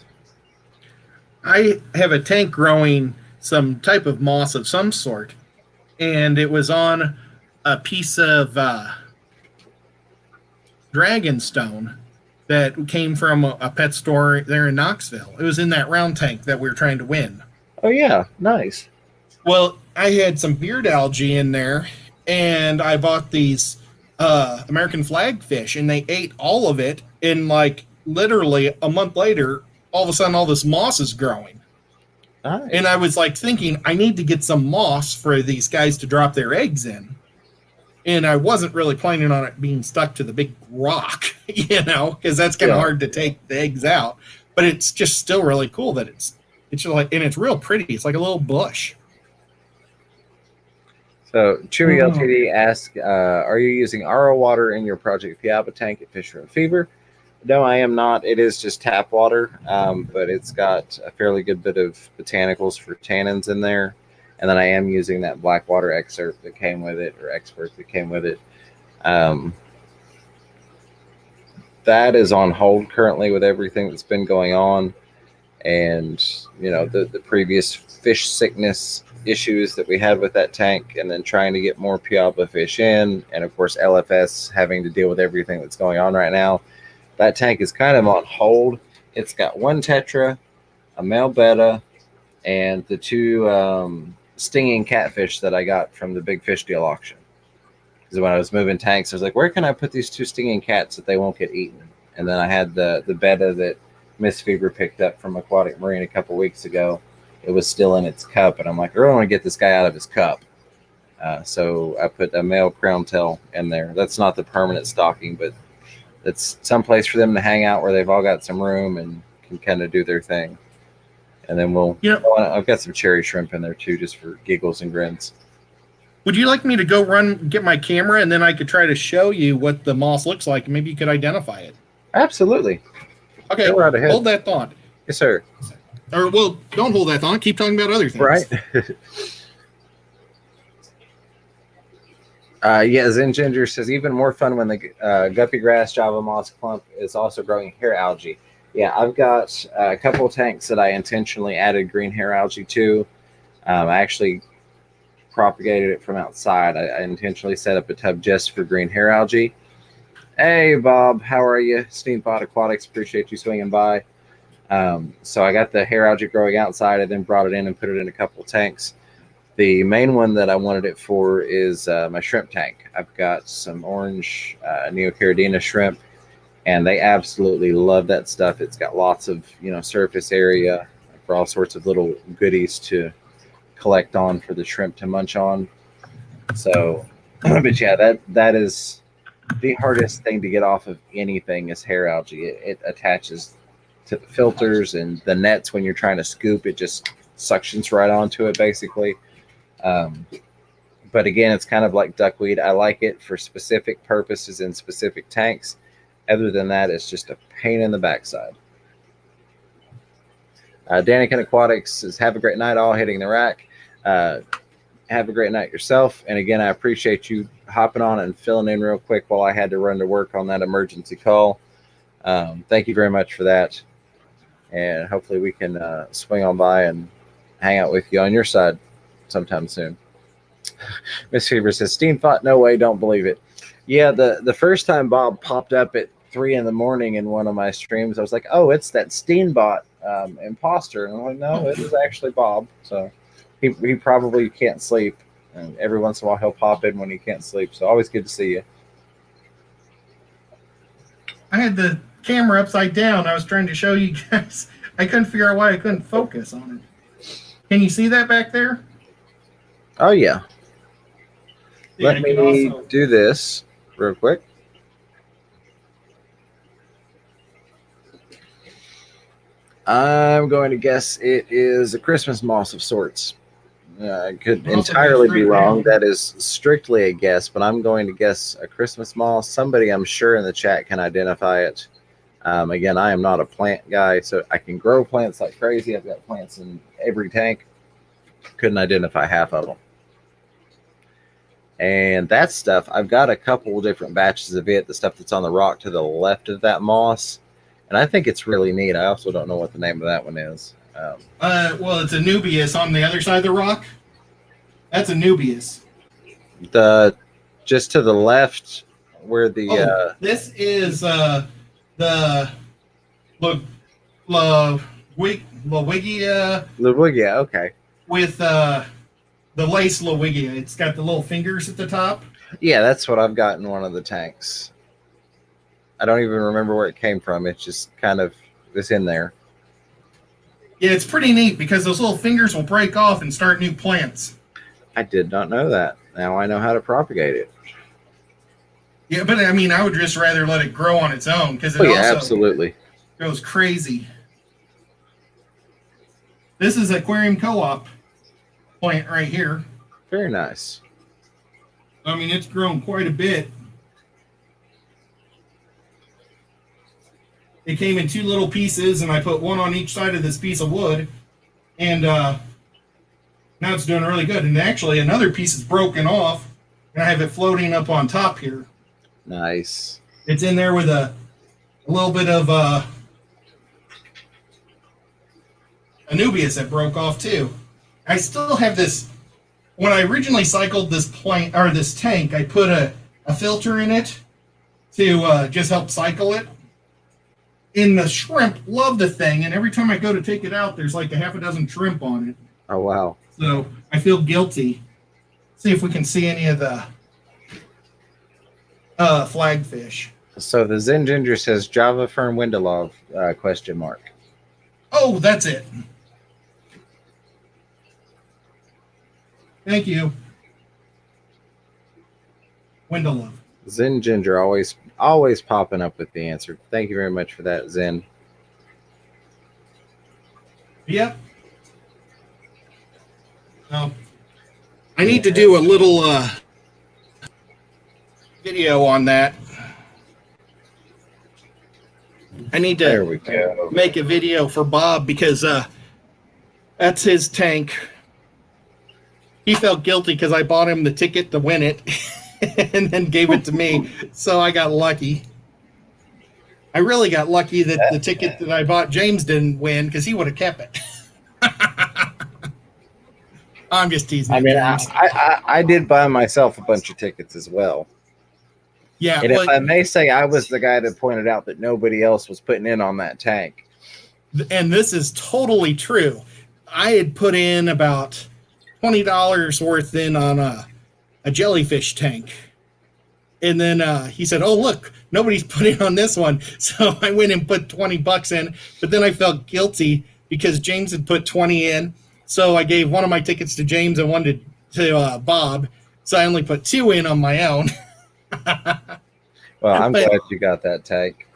I have a tank growing some type of moss of some sort, and it was on a piece of dragonstone that came from a pet store there in Knoxville. It was in that round tank that we were trying to win. Oh, yeah. Nice. Well, I had some beard algae in there, and I bought these American flag fish, and they ate all of it. And like literally a month later, all of a sudden, all this moss is growing. Nice. And I was like thinking, I need to get some moss for these guys to drop their eggs in. And I wasn't really planning on it being stuck to the big rock, because that's kind of hard to take the eggs out. But it's just still really cool that it's like, and it's real pretty. It's like a little bush. So Chewy LTD asks, are you using RO water in your Project Piaba tank at Fisher and Fever? No, I am not. It is just tap water, but it's got a fairly good bit of botanicals for tannins in there. And then I am using that Blackwater excerpt that came with it, or expert that came with it. That is on hold currently with everything that's been going on. And, the previous fish sickness issues that we had with that tank, and then trying to get more Piaba fish in. And, of course, LFS having to deal with everything that's going on right now. That tank is kind of on hold. It's got one tetra, a male betta, and the two stinging catfish that I got from the big fish deal auction. Because when I was moving tanks, I was like, where can I put these two stinging cats that they won't get eaten? And then I had the betta that Miss Fever picked up from Aquatic Marine a couple weeks ago. It was still in its cup, and I'm like, I really want to get this guy out of his cup. So I put a male crown tail in there. That's not the permanent stocking, but it's some place for them to hang out where they've all got some room and can kind of do their thing. And then I've got some cherry shrimp in there too, just for giggles and grins. Would you like me to go get my camera, and then I could try to show you what the moss looks like? Maybe you could identify it. Absolutely. Okay, go right ahead. Hold that thought. Yes, sir. Or, well, don't hold that thought. Keep talking about other things. Right. Zen Ginger says, even more fun when the guppy grass Java moss clump is also growing hair algae. Yeah, I've got a couple of tanks that I intentionally added green hair algae to. I actually propagated it from outside. I intentionally set up a tub just for green hair algae. Hey, Bob, how are you? Steampot Aquatics, appreciate you swinging by. So I got the hair algae growing outside. I then brought it in and put it in a couple of tanks. The main one that I wanted it for is my shrimp tank. I've got some orange Neocaridina shrimp, and they absolutely love that stuff. It's got lots of surface area for all sorts of little goodies to collect on for the shrimp to munch on. So, but yeah, that is the hardest thing to get off of anything is hair algae. It attaches to the filters and the nets when you're trying to scoop. It just suctions right onto it basically. But again, it's kind of like duckweed. I like it for specific purposes in specific tanks. Other than that, it's just a pain in the backside. Danican Aquatics says, have a great night, all hitting the rack. Have a great night yourself. And again, I appreciate you hopping on and filling in real quick while I had to run to work on that emergency call. Thank you very much for that. And hopefully we can swing on by and hang out with you on your side sometime soon. Miss Fever says, Steam thought, no way, don't believe it. Yeah, the first time Bob popped up at 3 in the morning in one of my streams, I was like, oh, it's that Steambot imposter. And I'm like, no, it is actually Bob. So he probably can't sleep. And every once in a while he'll pop in when he can't sleep. So always good to see you. I had the camera upside down. I was trying to show you guys. I couldn't figure out why I couldn't focus on it. Can you see that back there? Oh, yeah. Yeah, Let me do this real quick. I'm going to guess it is a Christmas moss of sorts. I could entirely be wrong. That is strictly a guess, but I'm going to guess a Christmas moss. Somebody, I'm sure, in the chat can identify it. Again, I am not a plant guy, so I can grow plants like crazy. I've got plants in every tank. Couldn't identify half of them. And that stuff, I've got a couple different batches of it, the stuff that's on the rock to the left of that moss. And I think it's really neat. I also don't know what the name of that one is. Well, it's a Nubius on the other side of the rock. That's a Nubius. Just to the left, where the this is the Lwigia, okay. With the lace Lwigia. It's got the little fingers at the top. Yeah, that's what I've got in one of the tanks. I don't even remember where it came from. It's just kind of it's in there. Yeah, it's pretty neat because those little fingers will break off and start new plants. I did not know that. Now I know how to propagate it. Yeah, but I mean, I would just rather let it grow on its own because it also absolutely goes crazy. This is Aquarium Co-op plant right here. Very nice. I mean, it's grown quite a bit. It came in 2 little pieces, and I put one on each side of this piece of wood. And now it's doing really good. And actually, another piece is broken off, and I have it floating up on top here. Nice. It's in there with a little bit of Anubias that broke off, too. I still have this. When I originally cycled this plant or this tank, I put a filter in it to just help cycle it. And the shrimp love the thing, and every time I go to take it out, there's like a half a dozen shrimp on it. Oh, wow. So I feel guilty. See if we can see any of the flagfish. So the Zen Ginger says Java Fern Windelov, question mark. Oh, that's it. Thank you. Windelov. Zen Ginger always popping up with the answer. Thank you very much for that, Zen. Yep. I need to do a little video on that. I need to make a video for Bob because that's his tank. He felt guilty because I bought him the ticket to win it and then gave it to me. So I got lucky. I really got lucky that the ticket that I bought James didn't win because he would have kept it. I'm just teasing. I mean, I did buy myself a bunch of tickets as well. Yeah. And if I may say, I was the guy that pointed out that nobody else was putting in on that tank. And this is totally true. I had put in about $20 worth in on a jellyfish tank. And then he said, oh, look, nobody's putting on this one. So I went and put $20 in. But then I felt guilty because James had put 20 in. So I gave one of my tickets to James and one to Bob. So I only put 2 in on my own. Well, I'm glad you got that tank.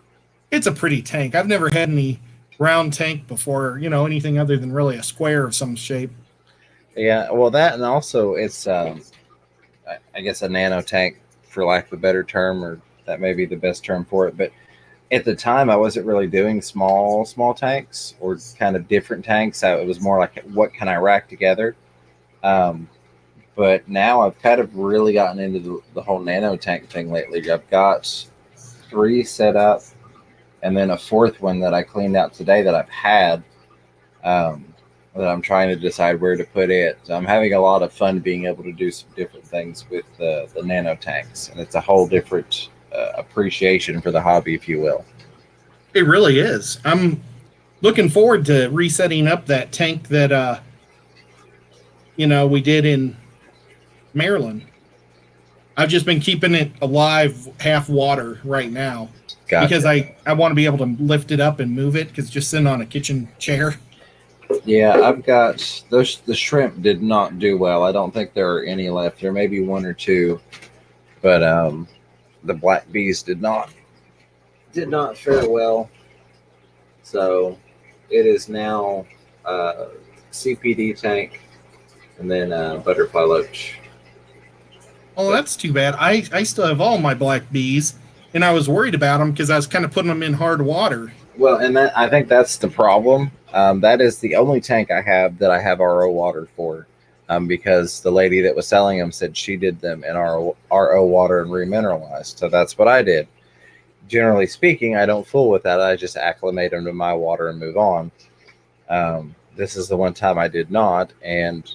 It's a pretty tank. I've never had any round tank before, anything other than really a square of some shape. Yeah, well, that and also it's, I guess, a nano tank, for lack of a better term, or that may be the best term for it. But at the time, I wasn't really doing small tanks or kind of different tanks. It was more like, what can I rack together? But now I've kind of really gotten into the whole nano tank thing lately. I've got 3 set up. and then a fourth one that I cleaned out today that I've had, that I'm trying to decide where to put it. So I'm having a lot of fun being able to do some different things with the nano tanks, and it's a whole different appreciation for the hobby, if you will. It really is. I'm looking forward to resetting up that tank that we did in Maryland. I've just been keeping it alive, half water right now, Gotcha. because I want to be able to lift it up and move it, because just sitting on a kitchen chair. Yeah, I've got those. The shrimp did not do well. I don't think there are any left. There may be one or two, but the black bees did not fare well. So it is now CPD tank and then butterfly loach. Oh, that's too bad. I still have all my black bees, and I was worried about them because I was kind of putting them in hard water. Well, and I think that's the problem. That is the only tank I have that I have RO water for, because the lady that was selling them said she did them in RO water and remineralized. So that's what I did. Generally speaking, I don't fool with that. I just acclimate them to my water and move on. This is the one time I did not, and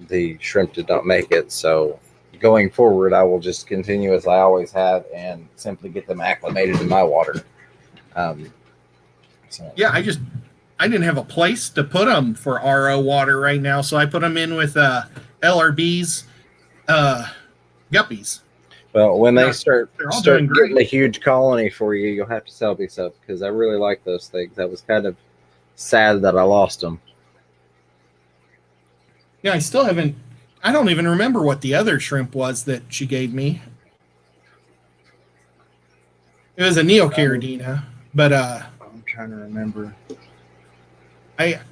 the shrimp did not make it. So going forward, I will just continue as I always have and simply get them acclimated to my water. Yeah, I didn't have a place to put them for RO water right now, so I put them in with LRB's guppies. Well, when they start getting a huge colony for you, you'll have to sell me some, because I really like those things. I was kind of sad that I lost them. Yeah, I still haven't. I don't even remember what the other shrimp was that she gave me. It was a Neocaridina, but I'm trying to remember.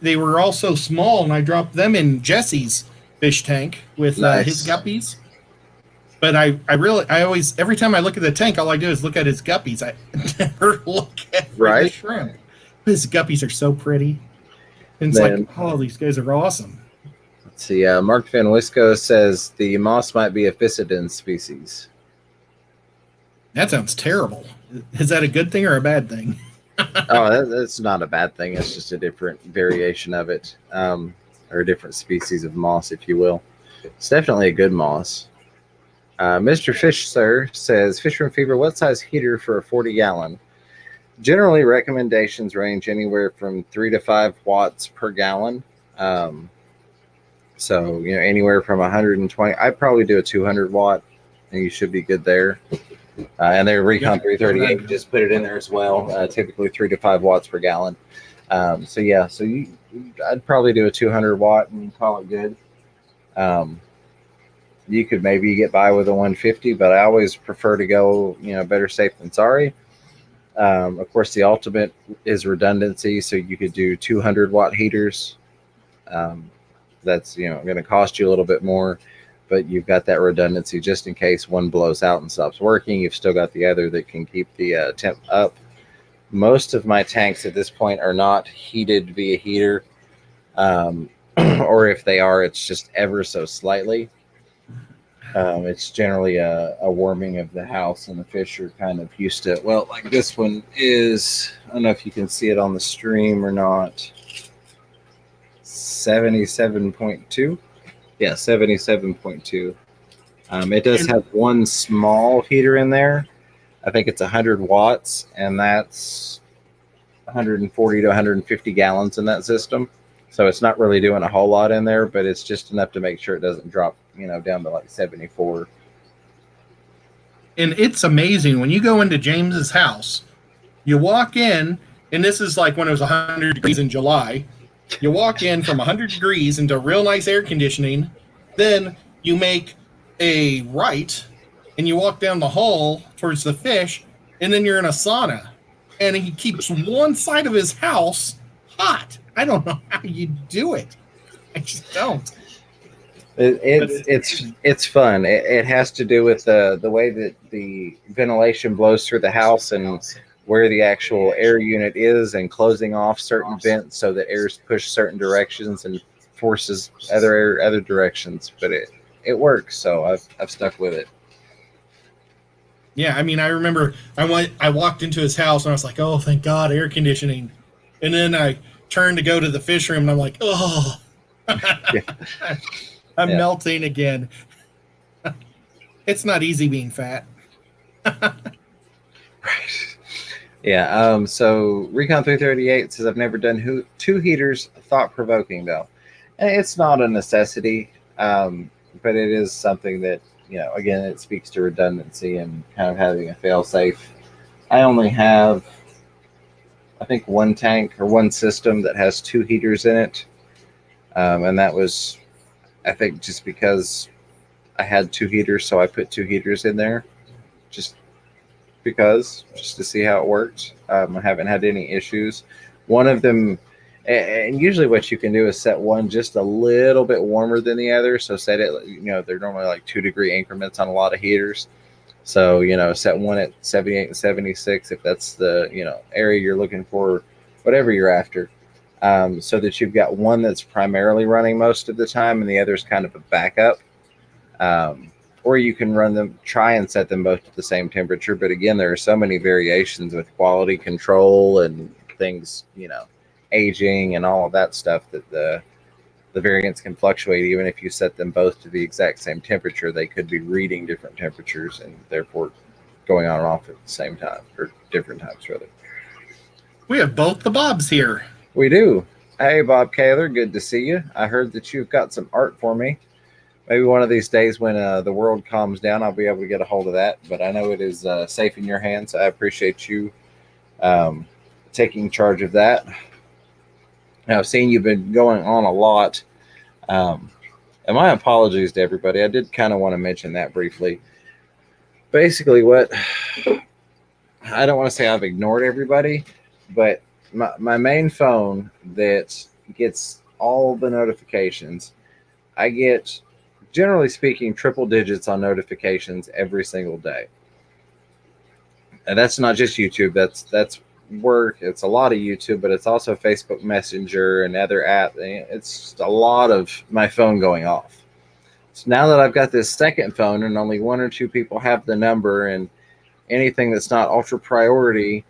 They were all so small, and I dropped them in Jesse's fish tank with Nice. his guppies. But I always, every time I look at the tank, all I do is look at his guppies. I never look at the shrimp. His guppies are so pretty. And it's like, oh, these guys are awesome. Let's see. Mark Van Wisco says the moss might be a Physidin species. That sounds terrible. Is that a good thing or a bad thing? Oh, that's not a bad thing. It's just a different variation of it, or a different species of moss, if you will. It's definitely a good moss. Mr. Fish, sir, says, Fisherman Fever, what size heater for a 40-gallon? Generally, recommendations range anywhere from 3 to 5 watts per gallon. So, anywhere from 120. I'd probably do a 200 watt, and you should be good there. And their Recon 338, just put it in there as well. Typically 3 to 5 watts per gallon. So I'd probably do a 200 watt and call it good. You could maybe get by with a 150, but I always prefer to go, better safe than sorry. Of course, the ultimate is redundancy, so you could do 200 watt heaters. That's going to cost you a little bit more, but you've got that redundancy just in case one blows out and stops working. You've still got the other that can keep the temp up. Most of my tanks at this point are not heated via heater, or if they are, it's just ever so slightly. It's generally a warming of the house, and the fish are kind of used to it. Well, like this one is, I don't know if you can see it on the stream or not, 77.2. Yeah, 77.2. It does have one small heater in there. I think it's 100 watts, and that's 140 to 150 gallons in that system. So it's not really doing a whole lot in there, but it's just enough to make sure it doesn't drop, down to like 74. And it's amazing when you go into James's house, you walk in, and this is like when it was 100 degrees in July. You walk in from 100 degrees into real nice air conditioning, then you make a right, and you walk down the hall towards the fish, and then you're in a sauna. And he keeps one side of his house hot. I don't know how you do it. I just don't. It's fun. It has to do with the way that the ventilation blows through the house and where the actual air unit is, and closing off certain vents so that air's pushed certain directions and forces other directions. But it works, so I've stuck with it. Yeah, I mean, I remember I walked into his house and I was like, oh, thank God, air conditioning. And then I turned to go to the fish room and I'm like, oh, Yeah. I'm Yeah. melting again. It's not easy being fat. Right. Yeah. So Recon 338 says I've never done two heaters. Thought provoking though, and it's not a necessity, but it is something that again it speaks to redundancy and kind of having a fail safe. I only have I think one tank or one system that has two heaters in it, and that was I think just because I had two heaters, so I put two heaters in there just just to see how it worked. I haven't had any issues. One of them, and usually what you can do is set one just a little bit warmer than the other. So set it, they're normally like 2-degree increments on a lot of heaters. So, set one at 78 and 76 if that's the, area you're looking for, whatever you're after. So that you've got one that's primarily running most of the time and the other's kind of a backup. Or you can try and set them both at the same temperature. But again, there are so many variations with quality control and things, aging and all of that stuff that the variants can fluctuate. Even if you set them both to the exact same temperature, they could be reading different temperatures and therefore going on and off at the same time or different times, rather. We have both the Bobs here. We do. Hey, Bob Kaler, good to see you. I heard that you've got some art for me. Maybe one of these days when the world calms down, I'll be able to get a hold of that. But I know it is safe in your hands. So I appreciate you taking charge of that. Now, I've seen you've been going on a lot. And my apologies to everybody. I did kind of want to mention that briefly. Basically, I don't want to say I've ignored everybody, but my main phone that gets all the notifications, I get, generally speaking, triple digits on notifications every single day. And that's not just YouTube. That's work. It's a lot of YouTube, but it's also Facebook Messenger and other apps. It's just a lot of my phone going off. So now that I've got this second phone and only one or two people have the number, and anything that's not ultra priority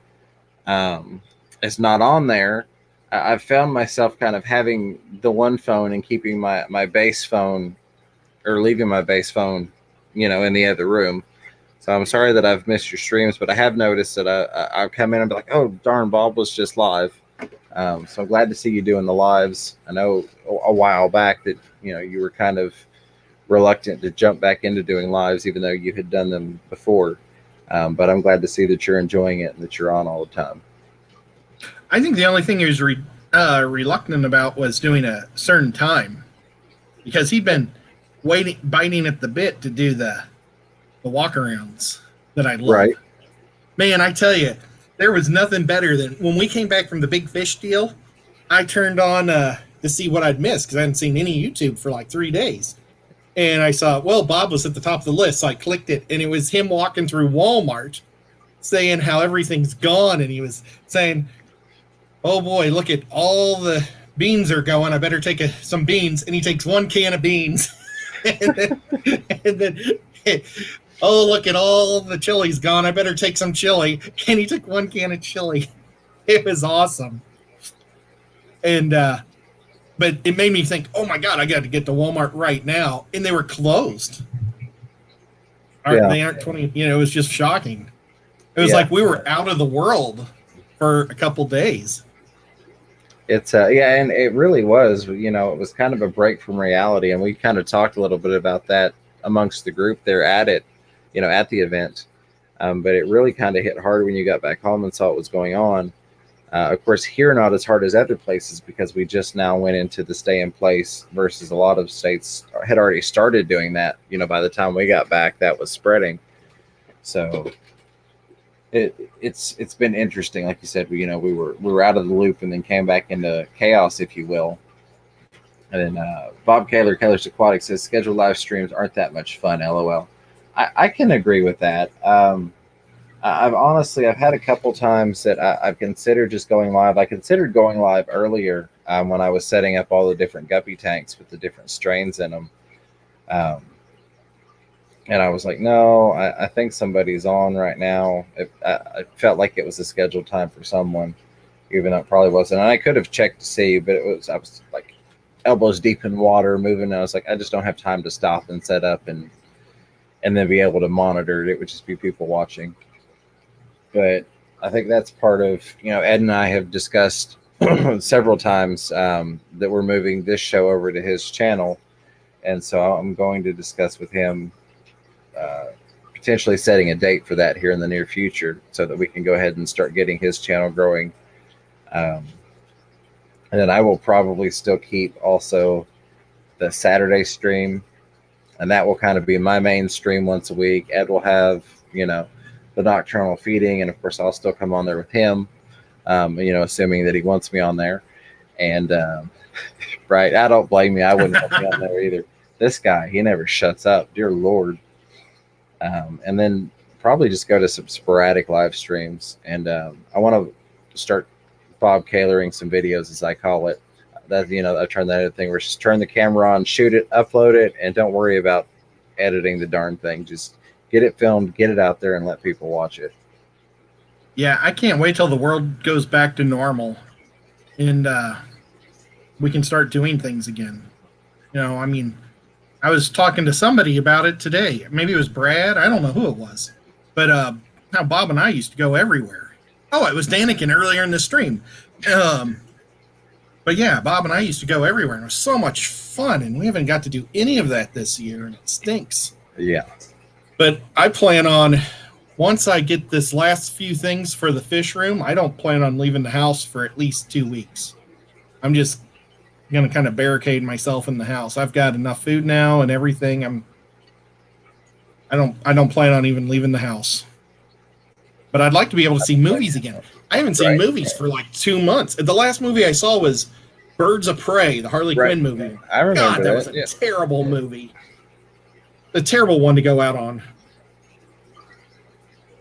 is not on there, I've found myself kind of having the one phone and keeping my base phone, or leaving my base phone, in the other room. So I'm sorry that I've missed your streams, but I have noticed that I've come in and be like, oh, darn, Bob was just live. So I'm glad to see you doing the lives. I know a while back that, you were kind of reluctant to jump back into doing lives, even though you had done them before. But I'm glad to see that you're enjoying it and that you're on all the time. I think the only thing he was reluctant about was doing a certain time, because he'd been biting at the bit to do the walk-arounds that I love. Right. Man, I tell you, there was nothing better than when we came back from the big fish deal. I turned on to see what I'd missed because I hadn't seen any YouTube for like 3 days. And I saw, Bob was at the top of the list, so I clicked it, and it was him walking through Walmart saying how everything's gone, and he was saying, oh boy, look at all the beans are going, I better take some beans, and he takes one can of beans. and then oh, look at all the chili's gone, I better take some chili, and he took one can of chili. It was awesome. And but it made me think, oh my God, I got to get to Walmart right now. And they were closed. They aren't 20, it was just shocking. It was like we were out of the world for a couple days. It's and it really was, it was kind of a break from reality. And we kind of talked a little bit about that amongst the group there at it, at the event. But it really kind of hit hard when you got back home and saw what was going on. Of course, here not as hard as other places because we just now went into the stay in place versus a lot of states had already started doing that. By the time we got back, that was spreading. So it's been interesting. Like you said, we were out of the loop and then came back into chaos, if you will. And then Bob Kaler's Aquatic says scheduled live streams aren't that much fun. LOL. I can agree with that. I've had a couple times that I've considered just going live. I considered going live earlier when I was setting up all the different guppy tanks with the different strains in them. And I was like, no, I think somebody's on right now. I felt like it was a scheduled time for someone, even though it probably wasn't. And I could have checked to see, but I was like elbows deep in water moving. And I was like, I just don't have time to stop and set up and then be able to monitor it. It would just be people watching. But I think that's part of, Ed and I have discussed several times that we're moving this show over to his channel. And so I'm going to discuss with him uh, potentially setting a date for that here in the near future so that we can go ahead and start getting his channel growing. Um, and then I will probably still keep also the Saturday stream, and that will kind of be my main stream once a week. Ed will have, the nocturnal feeding, and of course I'll still come on there with him, assuming that he wants me on there. And right, I don't blame you. I wouldn't want me on there either. This guy, he never shuts up. Dear Lord. And then probably just go to some sporadic live streams. And I want to start Bob Kaylering some videos, as I call it. That I turn that other thing where just turn the camera on, shoot it, upload it, and don't worry about editing the darn thing. Just get it filmed, get it out there, and let people watch it. Yeah, I can't wait till the world goes back to normal, and we can start doing things again. I mean, I was talking to somebody about it today. Maybe it was Brad. I don't know who it was, but how Bob and I used to go everywhere. Oh, it was Daniken earlier in the stream. But yeah, Bob and I used to go everywhere, and it was so much fun, and we haven't got to do any of that this year, and it stinks. Yeah. But I plan on, once I get this last few things for the fish room, I don't plan on leaving the house for at least 2 weeks. I'm just going to kind of barricade myself in the house. I've got enough food now and everything. I don't plan on even leaving the house. But I'd like to be able to see movies again. I haven't seen movies for like 2 months. The last movie I saw was Birds of Prey, the Harley Quinn movie. I remember God, that was a terrible movie. A terrible one to go out on.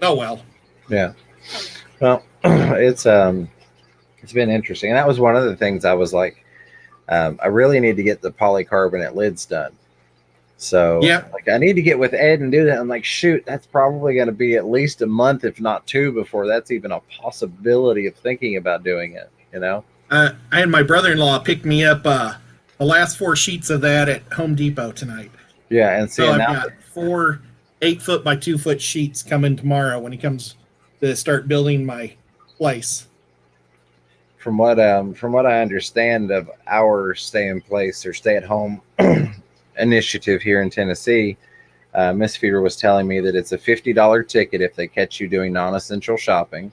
Oh well. Yeah. Well, it's been interesting, and that was one of the things I was like, I really need to get the polycarbonate lids done. So like I need to get with Ed and do that. I'm like, shoot, that's probably going to be at least a month, if not 2, before that's even a possibility of thinking about doing it. I had my brother-in-law pick me up the last 4 sheets of that at Home Depot tonight. Yeah, and so I've got 4 8-foot by 2-foot sheets coming tomorrow when he comes to start building my place. From what I understand of our stay in place or stay at home initiative here in Tennessee, Miss Feeder was telling me that it's a $50 ticket if they catch you doing non-essential shopping,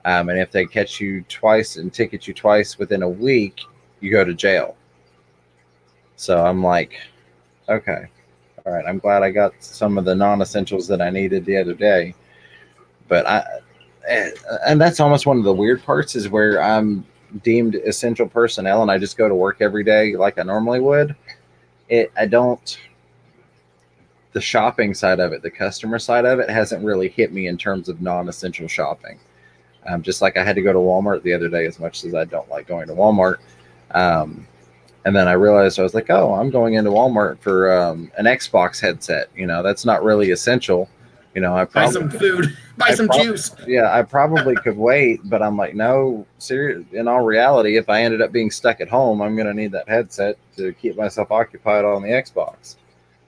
and if they catch you twice and ticket you twice within a week, you go to jail. So I'm like, okay, all right. I'm glad I got some of the non-essentials that I needed the other day, but and that's almost one of the weird parts is where I'm deemed essential personnel and I just go to work every day like I normally would. The shopping side of it, the customer side of it hasn't really hit me in terms of non-essential shopping. Just like I had to go to Walmart the other day, as much as I don't like going to Walmart. And then I realized I was like, oh, I'm going into Walmart for an Xbox headset. That's not really essential. I probably buy some food, buy some juice. Yeah, I probably could wait, but I'm like, no, serious. In all reality, if I ended up being stuck at home, I'm going to need that headset to keep myself occupied on the Xbox.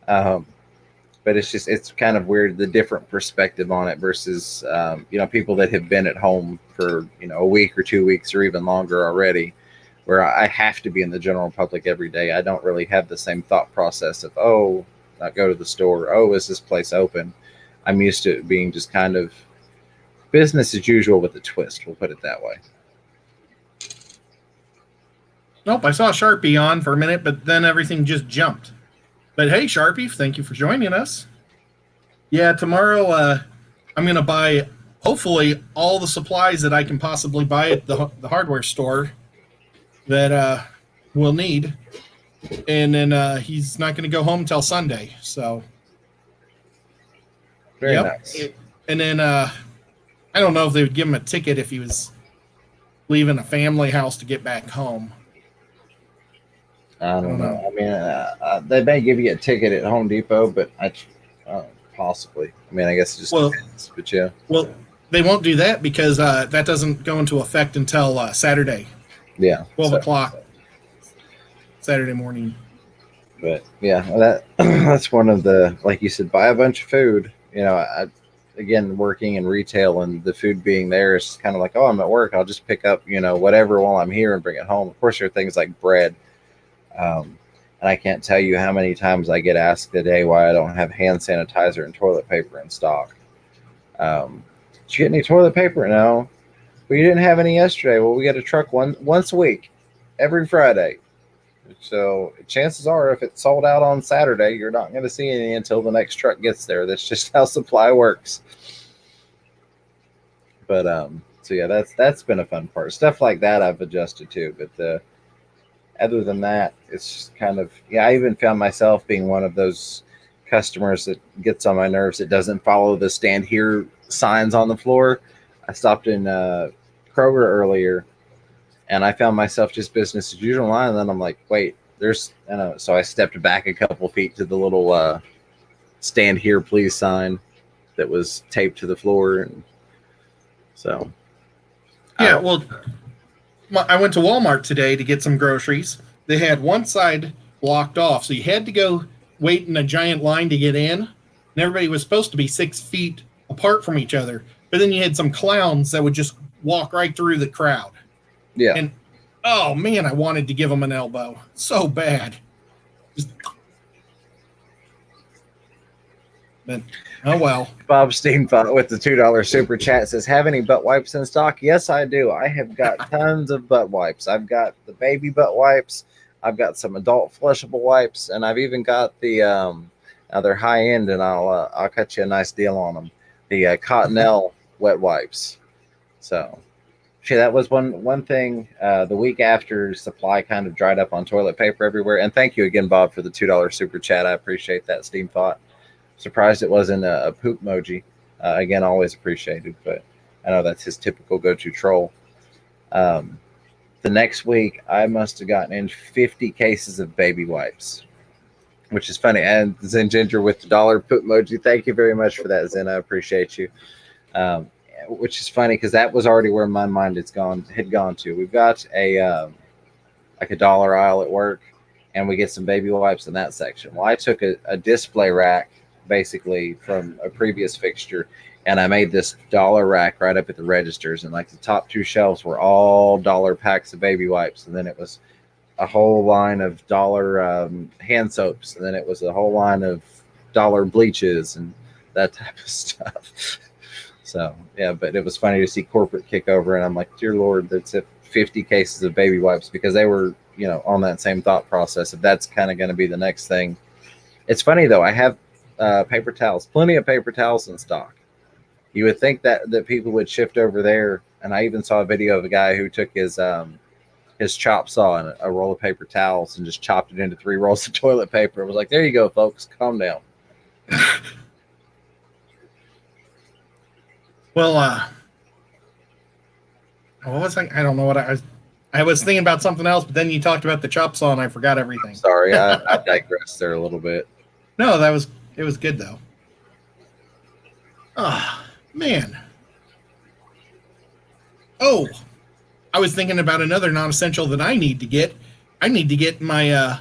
But it's kind of weird, the different perspective on it versus, people that have been at home for, a week or 2 weeks or even longer already, where I have to be in the general public every day. I don't really have the same thought process of, oh, I go to the store. Oh, is this place open? I'm used to it being just kind of business as usual with a twist. We'll put it that way. Nope, I saw Sharpie on for a minute, but then everything just jumped. But hey, Sharpie, thank you for joining us. Yeah, tomorrow I'm going to buy, hopefully, all the supplies that I can possibly buy at the hardware store that we'll need. And then he's not going to go home until Sunday, so... Very nice. And then I don't know if they would give him a ticket if he was leaving a family house to get back home. I don't know. I mean, they may give you a ticket at Home Depot, but Possibly. I mean, I guess it just Well, depends. But yeah. well, they won't do that because that doesn't go into effect until Saturday, Yeah. 12 So, o'clock Saturday morning. but yeah, that that's one of the, like you said, buy a bunch of food. Again, working in retail and the food being there is kind of like, oh, I'm at work. I'll just pick up, whatever while I'm here and bring it home. Of course, there are things like bread. And I can't tell you how many times I get asked a day why I don't have hand sanitizer and toilet paper in stock. Did you get any toilet paper? No. Well, you didn't have any yesterday. Well, we get a truck once a week, every Friday. So chances are, if it's sold out on Saturday, you're not going to see any until the next truck gets there. That's just how supply works. But so yeah, that's been a fun part. Stuff like that I've adjusted to. But other than that, it's just kind of, yeah. I even found myself being one of those customers that gets on my nerves that doesn't follow the stand here signs on the floor. I stopped in Kroger earlier, and I found myself just business as usual line. And then I'm like, wait, so I stepped back a couple feet to the little stand here, please sign that was taped to the floor. And so, Yeah, well, I went to Walmart today to get some groceries. They had one side blocked off, so you had to go wait in a giant line to get in. And everybody was supposed to be 6 feet apart from each other. But then you had some clowns that would just walk right through the crowd. yeah. And, oh, man, I wanted to give them an elbow. So bad. But, oh, well. Bob Steenfont with the $2 super chat says, have any butt wipes in stock? Yes, I do. I have got tons of butt wipes. I've got the baby butt wipes. I've got some adult flushable wipes, and I've even got the now they're high end, and I'll cut you a nice deal on them. The Cottonelle wet wipes. So, that was one thing. The week after, supply kind of dried up on toilet paper everywhere. And thank you again, Bob, for the $2 super chat. I appreciate that, Steamthought. Surprised it wasn't a poop emoji. Again, always apprecited, but I know that's his typical go-to troll. The next week, I must have gotten in 50 cases of baby wipes, which is funny. And Zen Ginger with the dollar poop emoji. Thank you very much for that, Zen. I appreciate you. Which is funny because that was already where my mind had gone to. We've got a dollar aisle at work, and we get some baby wipes in that section. Well, I took a display rack basically from a previous fixture, and I made this dollar rack right up at the registers, and like the top two shelves were all dollar packs of baby wipes, and then it was a whole line of dollar hand soaps, and then it was a whole line of dollar bleaches and that type of stuff. So yeah, but it was funny to see corporate kick over, and I'm like, dear Lord, that's it, 50 cases of baby wipes, because they were, on that same thought process. If that's kind of going to be the next thing. It's funny though, I have paper towels, plenty of paper towels in stock. You would think that people would shift over there, and I even saw a video of a guy who took his chop saw and a roll of paper towels and just chopped it into 3 rolls of toilet paper. It was like, there you go, folks, calm down. Well, what was I don't know what I was thinking about something else, but then you talked about the chop saw and I forgot everything. Sorry, I digressed there a little bit. No, it was good though. Oh, man. Oh, I was thinking about another non-essential that I need to get. I need to get my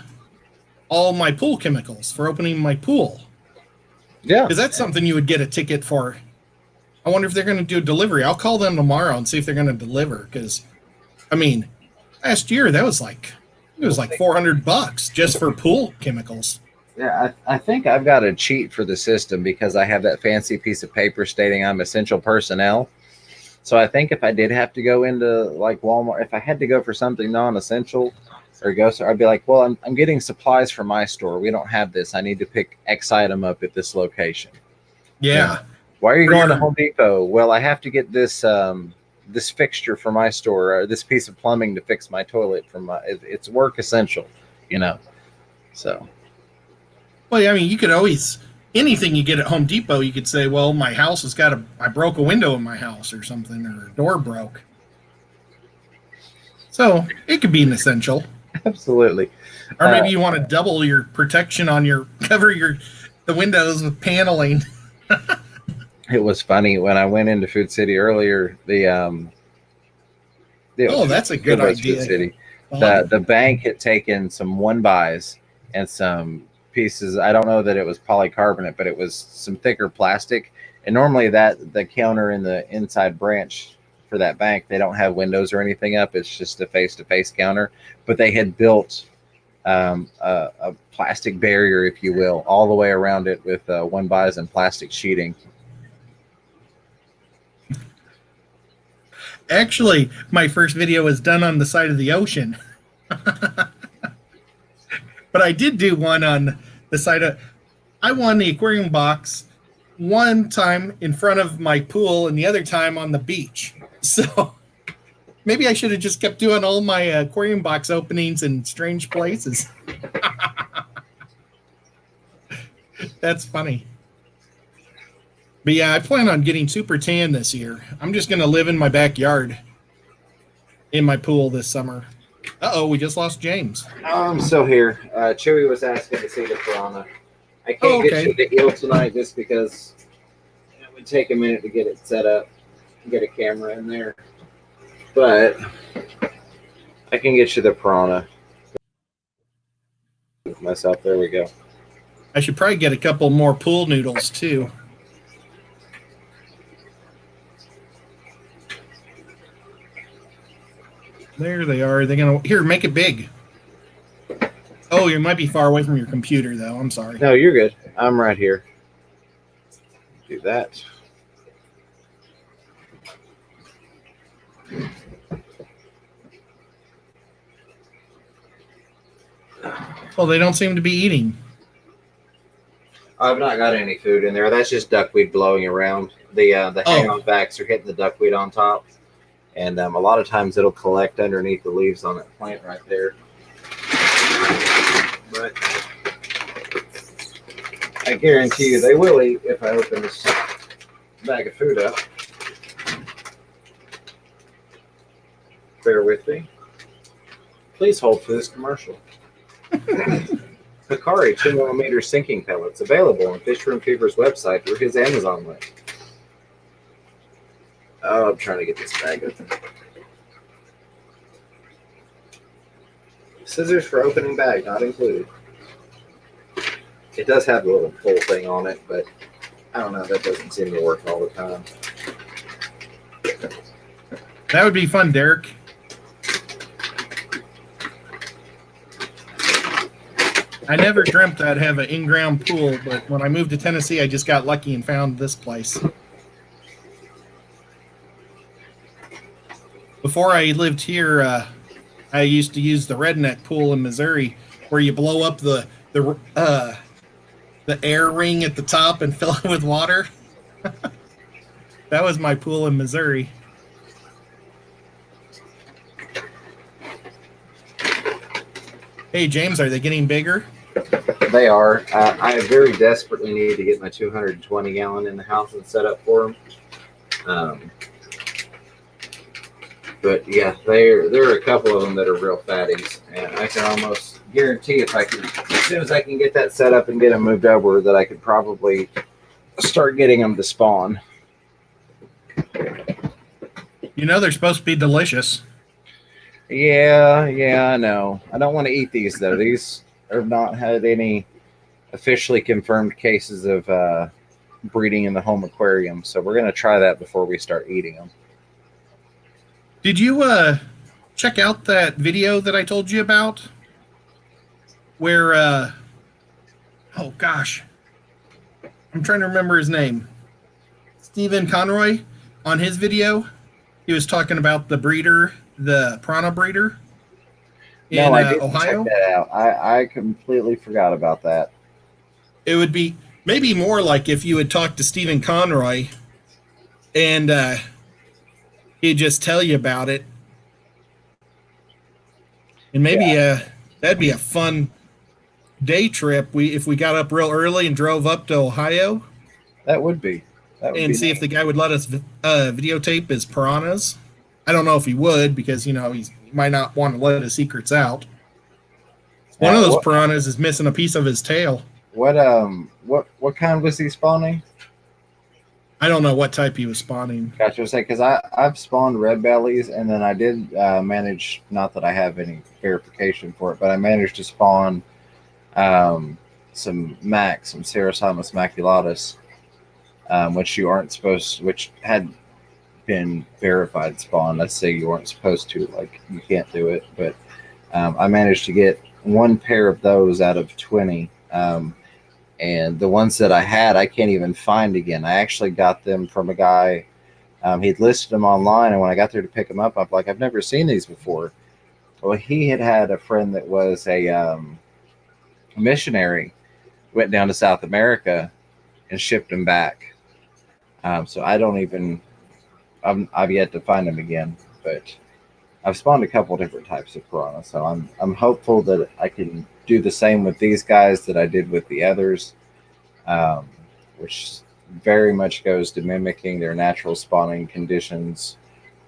all my pool chemicals for opening my pool. Yeah. Because that's something you would get a ticket for. I wonder if they're going to do a delivery. I'll call them tomorrow and see if they're going to deliver. Because, I mean, last year it was like $400 just for pool chemicals. Yeah, I think I've got a cheat for the system because I have that fancy piece of paper stating I'm essential personnel. So I think if I did have to go into like Walmart, if I had to go for something non-essential I'd be like, well, I'm getting supplies from my store. We don't have this. I need to pick X item up at this location. Yeah. Why are you going to Home Depot? Well, I have to get this this fixture for my store, or this piece of plumbing to fix my toilet it's work essential, So. Well, I mean, you could always, anything you get at Home Depot, you could say, well, my house has got I broke a window in my house or something, or a door broke. So it could be an essential. Absolutely. Or maybe you want to double your protection on cover your the windows with paneling. It was funny when I went into Food City earlier. Oh, that's a good it was idea. Food City. Fun. The bank had taken some one buys and some pieces. I don't know that it was polycarbonate, but it was some thicker plastic. And normally the counter in the inside branch for that bank, they don't have windows or anything up. It's just a face-to-face counter. But they had built a plastic barrier, if you will, all the way around it with one buys and plastic sheeting. Actually, my first video was done on the side of the ocean. But I did do one on the side of... I won the aquarium box one time in front of my pool and the other time on the beach. So maybe I should have just kept doing all my aquarium box openings in strange places. That's funny. But yeah, I plan on getting super tan this year. I'm just going to live in my backyard in my pool this summer. Uh-oh, we just lost James. I'm still here. Chewy was asking to see the piranha. I can't get you the eel tonight just because it would take a minute to get it set up, get a camera in there. But I can get you the piranha. Myself, there we go. I should probably get a couple more pool noodles too. There they are. They're gonna here make it big. Oh, you might be far away from your computer though. I'm sorry. No, you're good. I'm right here. Do that. Well, they don't seem to be eating. I've not got any food in there. That's just duckweed blowing around. The hang-on backs are hitting the duckweed on top. And a lot of times it'll collect underneath the leaves on that plant right there. But I guarantee you they will eat if I open this bag of food up. Bear with me. Please hold for this commercial. Hikari 2mm sinking pellets available on Fish Room Fever's website or his Amazon link. Oh, I'm trying to get this bag open. Scissors for opening bag not included. It does have a little pull thing on it, but I don't know. That doesn't seem to work all the time. That would be fun, Derek. I never dreamt I'd have an in-ground pool, but when I moved to Tennessee, I just got lucky and found this place. Before I lived here, I used to use the redneck pool in Missouri, where you blow up the air ring at the top and fill it with water. That was my pool in Missouri. Hey, James, are they getting bigger? They are. I very desperately need to get my 220 gallon in the house and set up for them. But yeah, there are a couple of them that are real fatties, and I can almost guarantee if I can, as soon as I can get that set up and get them moved over, that I could probably start getting them to spawn. You know they're supposed to be delicious. Yeah, I know. I don't want to eat these though. These have not had any officially confirmed cases of breeding in the home aquarium, so we're going to try that before we start eating them. Did you check out that video that I told you about? Where, oh gosh, I'm trying to remember his name. Stephen Conroy, on his video, he was talking about the breeder, the piranha breeder in I didn't Ohio. check that out. I completely forgot about that. It would be maybe more like if you had talked to Stephen Conroy and he'd just tell you about it. And maybe that'd be a fun day trip. If we got up real early and drove up to Ohio. That would be. And see if the guy would let us videotape his piranhas. I don't know if he would, because, you know, he might not want to let his secrets out. One of those piranhas is missing a piece of his tail. what kind was he spawning? I don't know what type he was spawning. Gotcha. I say because I've spawned red bellies, and then I did manage. Not that I have any verification for it, but I managed to spawn um, some Ceratosaurus maculatus, which you aren't supposed, which had been verified spawn. Let's say you weren't supposed to, like you can't do it, but I managed to get one pair of those out of 20. And the ones that I had, I can't even find again. I actually got them from a guy. He'd listed them online, and when I got there to pick them up, I'm like, I've never seen these before. Well, he had a friend that was a missionary, went down to South America and shipped them back. So I don't even, I've yet to find them again, but I've spawned a couple different types of piranha. So I'm hopeful that I can do the same with these guys that I did with the others, which very much goes to mimicking their natural spawning conditions,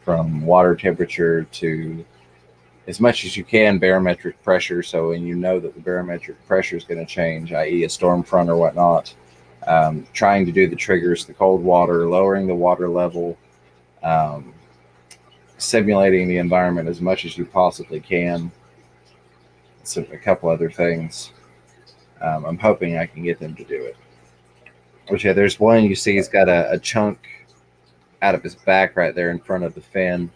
from water temperature to, as much as you can, barometric pressure. So when you know that the barometric pressure is going to change, i.e. a storm front or whatnot, trying to do the triggers, the cold water, lowering the water level, simulating the environment as much as you possibly can. So a couple other things. I'm hoping I can get them to do it. Which, yeah, there's one you see he's got a chunk out of his back right there in front of the fin.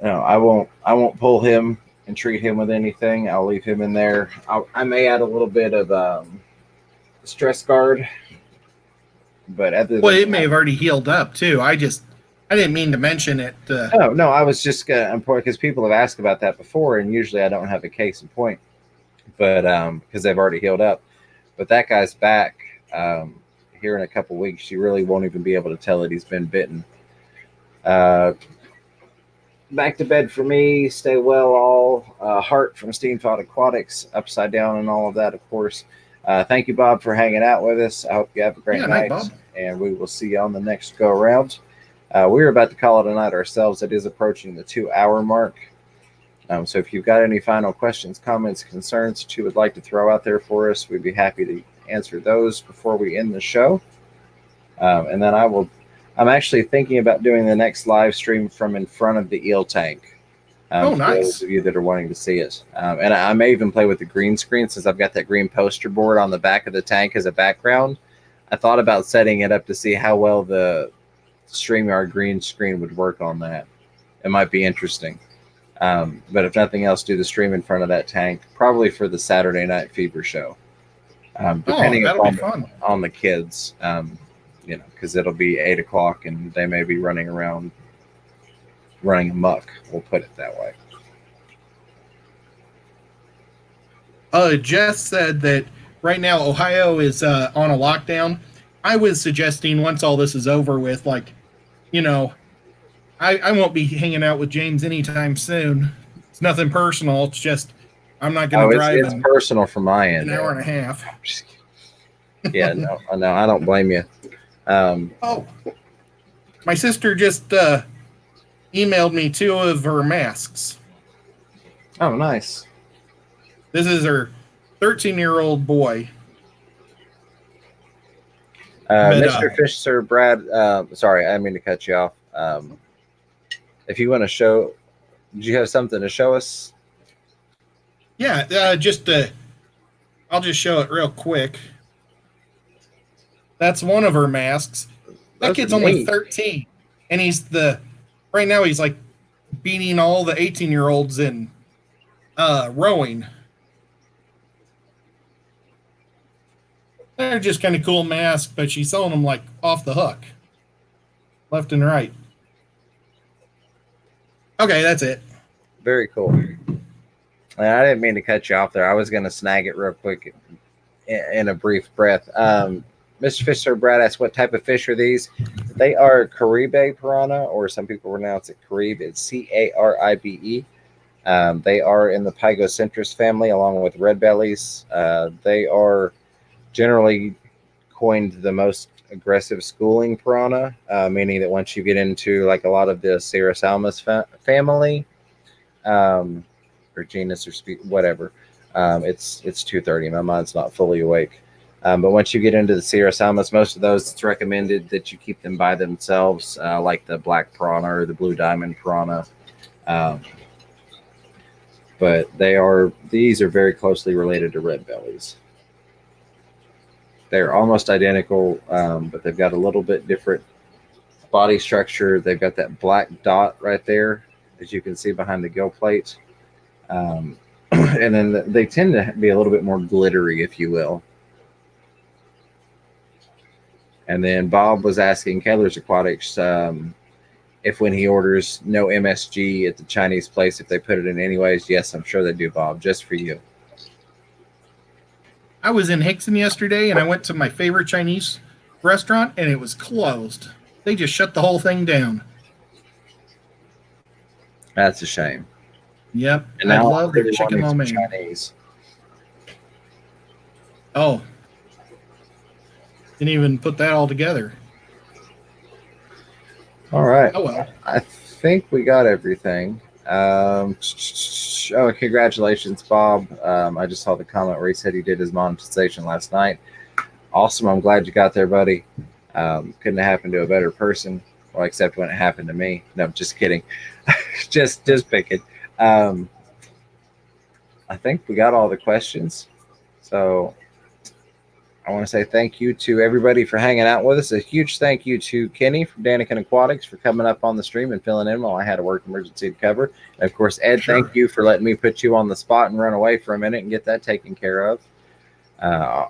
No, I won't pull him and treat him with anything. I'll leave him in there. I may add a little bit of stress guard, but other Well, than it may have already healed up too. I didn't mean to mention it. no, I was just important because people have asked about that before, and usually I don't have a case in point, but because they've already healed up. But that guy's back here in a couple weeks. You really won't even be able to tell that he's been bitten. Back to bed for me. Stay well, all. Heart from Steamfod Aquatics, Upside Down, and all of that, of course. Thank you, Bob, for hanging out with us. I hope you have a great night, Bob. And we will see you on the next go around. We're about to call it a night ourselves. It is approaching the 2-hour mark. So if you've got any final questions, comments, concerns that you would like to throw out there for us, we'd be happy to answer those before we end the show. And then I'm actually thinking about doing the next live stream from in front of the eel tank. Oh, nice. For those of you that are wanting to see it. And I may even play with the green screen, since I've got that green poster board on the back of the tank as a background. I thought about setting it up to see how well the StreamYard green screen would work on that. It might be interesting. But if nothing else, do the stream in front of that tank, probably for the Saturday Night Fever show. Depending on the kids, because it'll be 8 o'clock and they may be running around, running amok. We'll put it that way. Jess said that right now Ohio is on a lockdown. I was suggesting once all this is over with, I won't be hanging out with James anytime soon. It's nothing personal. It's just I'm not going to drive. It's personal from my end. An hour and a half. Yeah, no, I don't blame you. My sister just emailed me 2 of her masks. Oh, nice. This is her 13-year-old boy. Mr. Fisher, Brad, sorry, I didn't mean to cut you off. If you want to show, did you have something to show us? Yeah, I'll just show it real quick. That's one of her masks. That kid's only 13, and right now he's like beating all the 18-year-olds in rowing. They're just kind of cool masks, but she's selling them like off the hook, left and right. Okay, that's it. Very cool. I didn't mean to cut you off there. I was going to snag it real quick in a brief breath. Mr. Fisher, Brad asked, what type of fish are these? They are Caribe piranha, or some people pronounce it Caribe. It's Caribe. They are in the Pygocentris family, along with red bellies. They are generally coined the most aggressive schooling piranha, meaning that once you get into like a lot of the Ceratosaurus family, or genus or whatever, It's 2:30. My mind's not fully awake. But once you get into the Sierra Salmons, most of those, it's recommended that you keep them by themselves, like the black piranha or the blue diamond piranha. Um, but these are very closely related to red bellies. They're almost identical, but they've got a little bit different body structure. They've got that black dot right there, as you can see behind the gill plate. And then they tend to be a little bit more glittery, if you will. And then Bob was asking Keller's Aquatics if when he orders no MSG at the Chinese place, if they put it in anyways. Yes, I'm sure they do, Bob, just for you. I was in Hickson yesterday, and I went to my favorite Chinese restaurant, and it was closed. They just shut the whole thing down. That's a shame. Yep. And I now love their everyone chicken lo eats mein. Chinese. Oh. Didn't even put that all together. All right. Oh, well. I think we got everything. Congratulations, Bob. I just saw the comment where he said he did his monetization last night. Awesome. I'm glad you got there, buddy. Couldn't have happened to a better person. Well, except when it happened to me. No, just kidding. just picking. I think we got all the questions. So I want to say thank you to everybody for hanging out with us. A huge thank you to Kenny from Danikin Aquatics for coming up on the stream and filling in while I had a work emergency to cover. And of course, Ed, Sure. Thank you for letting me put you on the spot and run away for a minute and get that taken care of.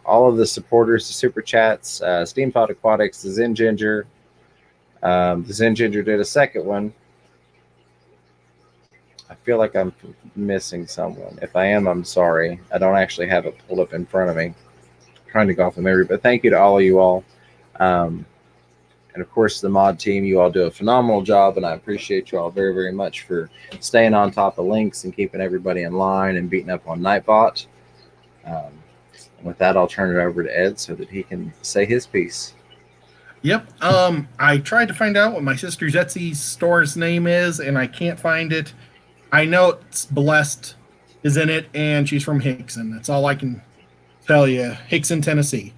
All of the supporters, the super chats, Steampod Aquatics, the Zen Ginger. The Zen Ginger did a second one. I feel like I'm missing someone. If I am, I'm sorry. I don't actually have it pulled up in front of me. I'm trying to go off of memory, but thank you to all of you all. And of course, the mod team, you all do a phenomenal job, and I appreciate you all very, very much for staying on top of links and keeping everybody in line and beating up on Nightbot. And with that, I'll turn it over to Ed so that he can say his piece. Yep. I tried to find out what my sister's Etsy store's name is, and I can't find it. I know it's Blessed is in it, and she's from Hickson. That's all I can tell you. Hickson, Tennessee.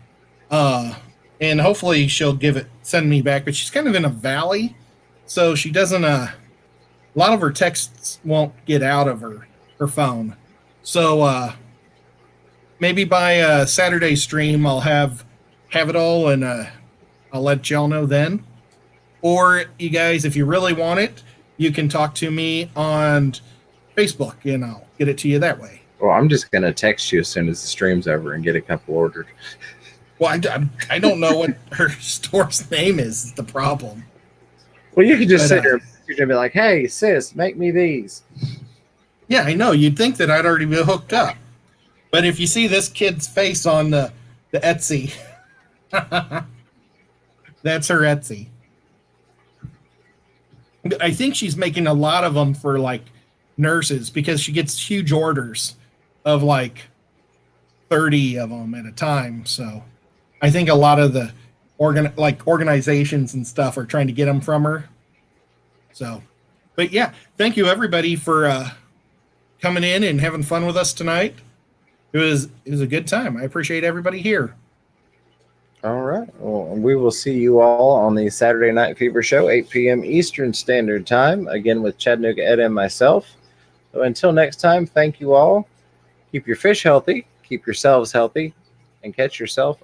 And hopefully she'll send me back, but she's kind of in a valley, so she doesn't, a lot of her texts won't get out of her phone. So, maybe by Saturday stream, I'll have it all, and I'll let y'all know then. Or you guys, if you really want it, you can talk to me on Facebook, and I'll get it to you that way. Well, I'm just going to text you as soon as the stream's over and get a couple ordered. Well, I don't know what her store's name is the problem. Well, you could just sit there and be like, hey, sis, make me these. Yeah, I know. You'd think that I'd already be hooked up. But if you see this kid's face on the Etsy, that's her Etsy. I think she's making a lot of them for like nurses because she gets huge orders of like 30 of them at a time. So I think a lot of the organizations and stuff are trying to get them from her. So, but yeah, thank you everybody for coming in and having fun with us tonight. It was a good time. I appreciate everybody here. All right. Well, we will see you all on the Saturday Night Fever show, 8 p.m. Eastern Standard Time, again with Chattanooga Ed and myself. So until next time, thank you all. Keep your fish healthy, keep yourselves healthy, and catch yourself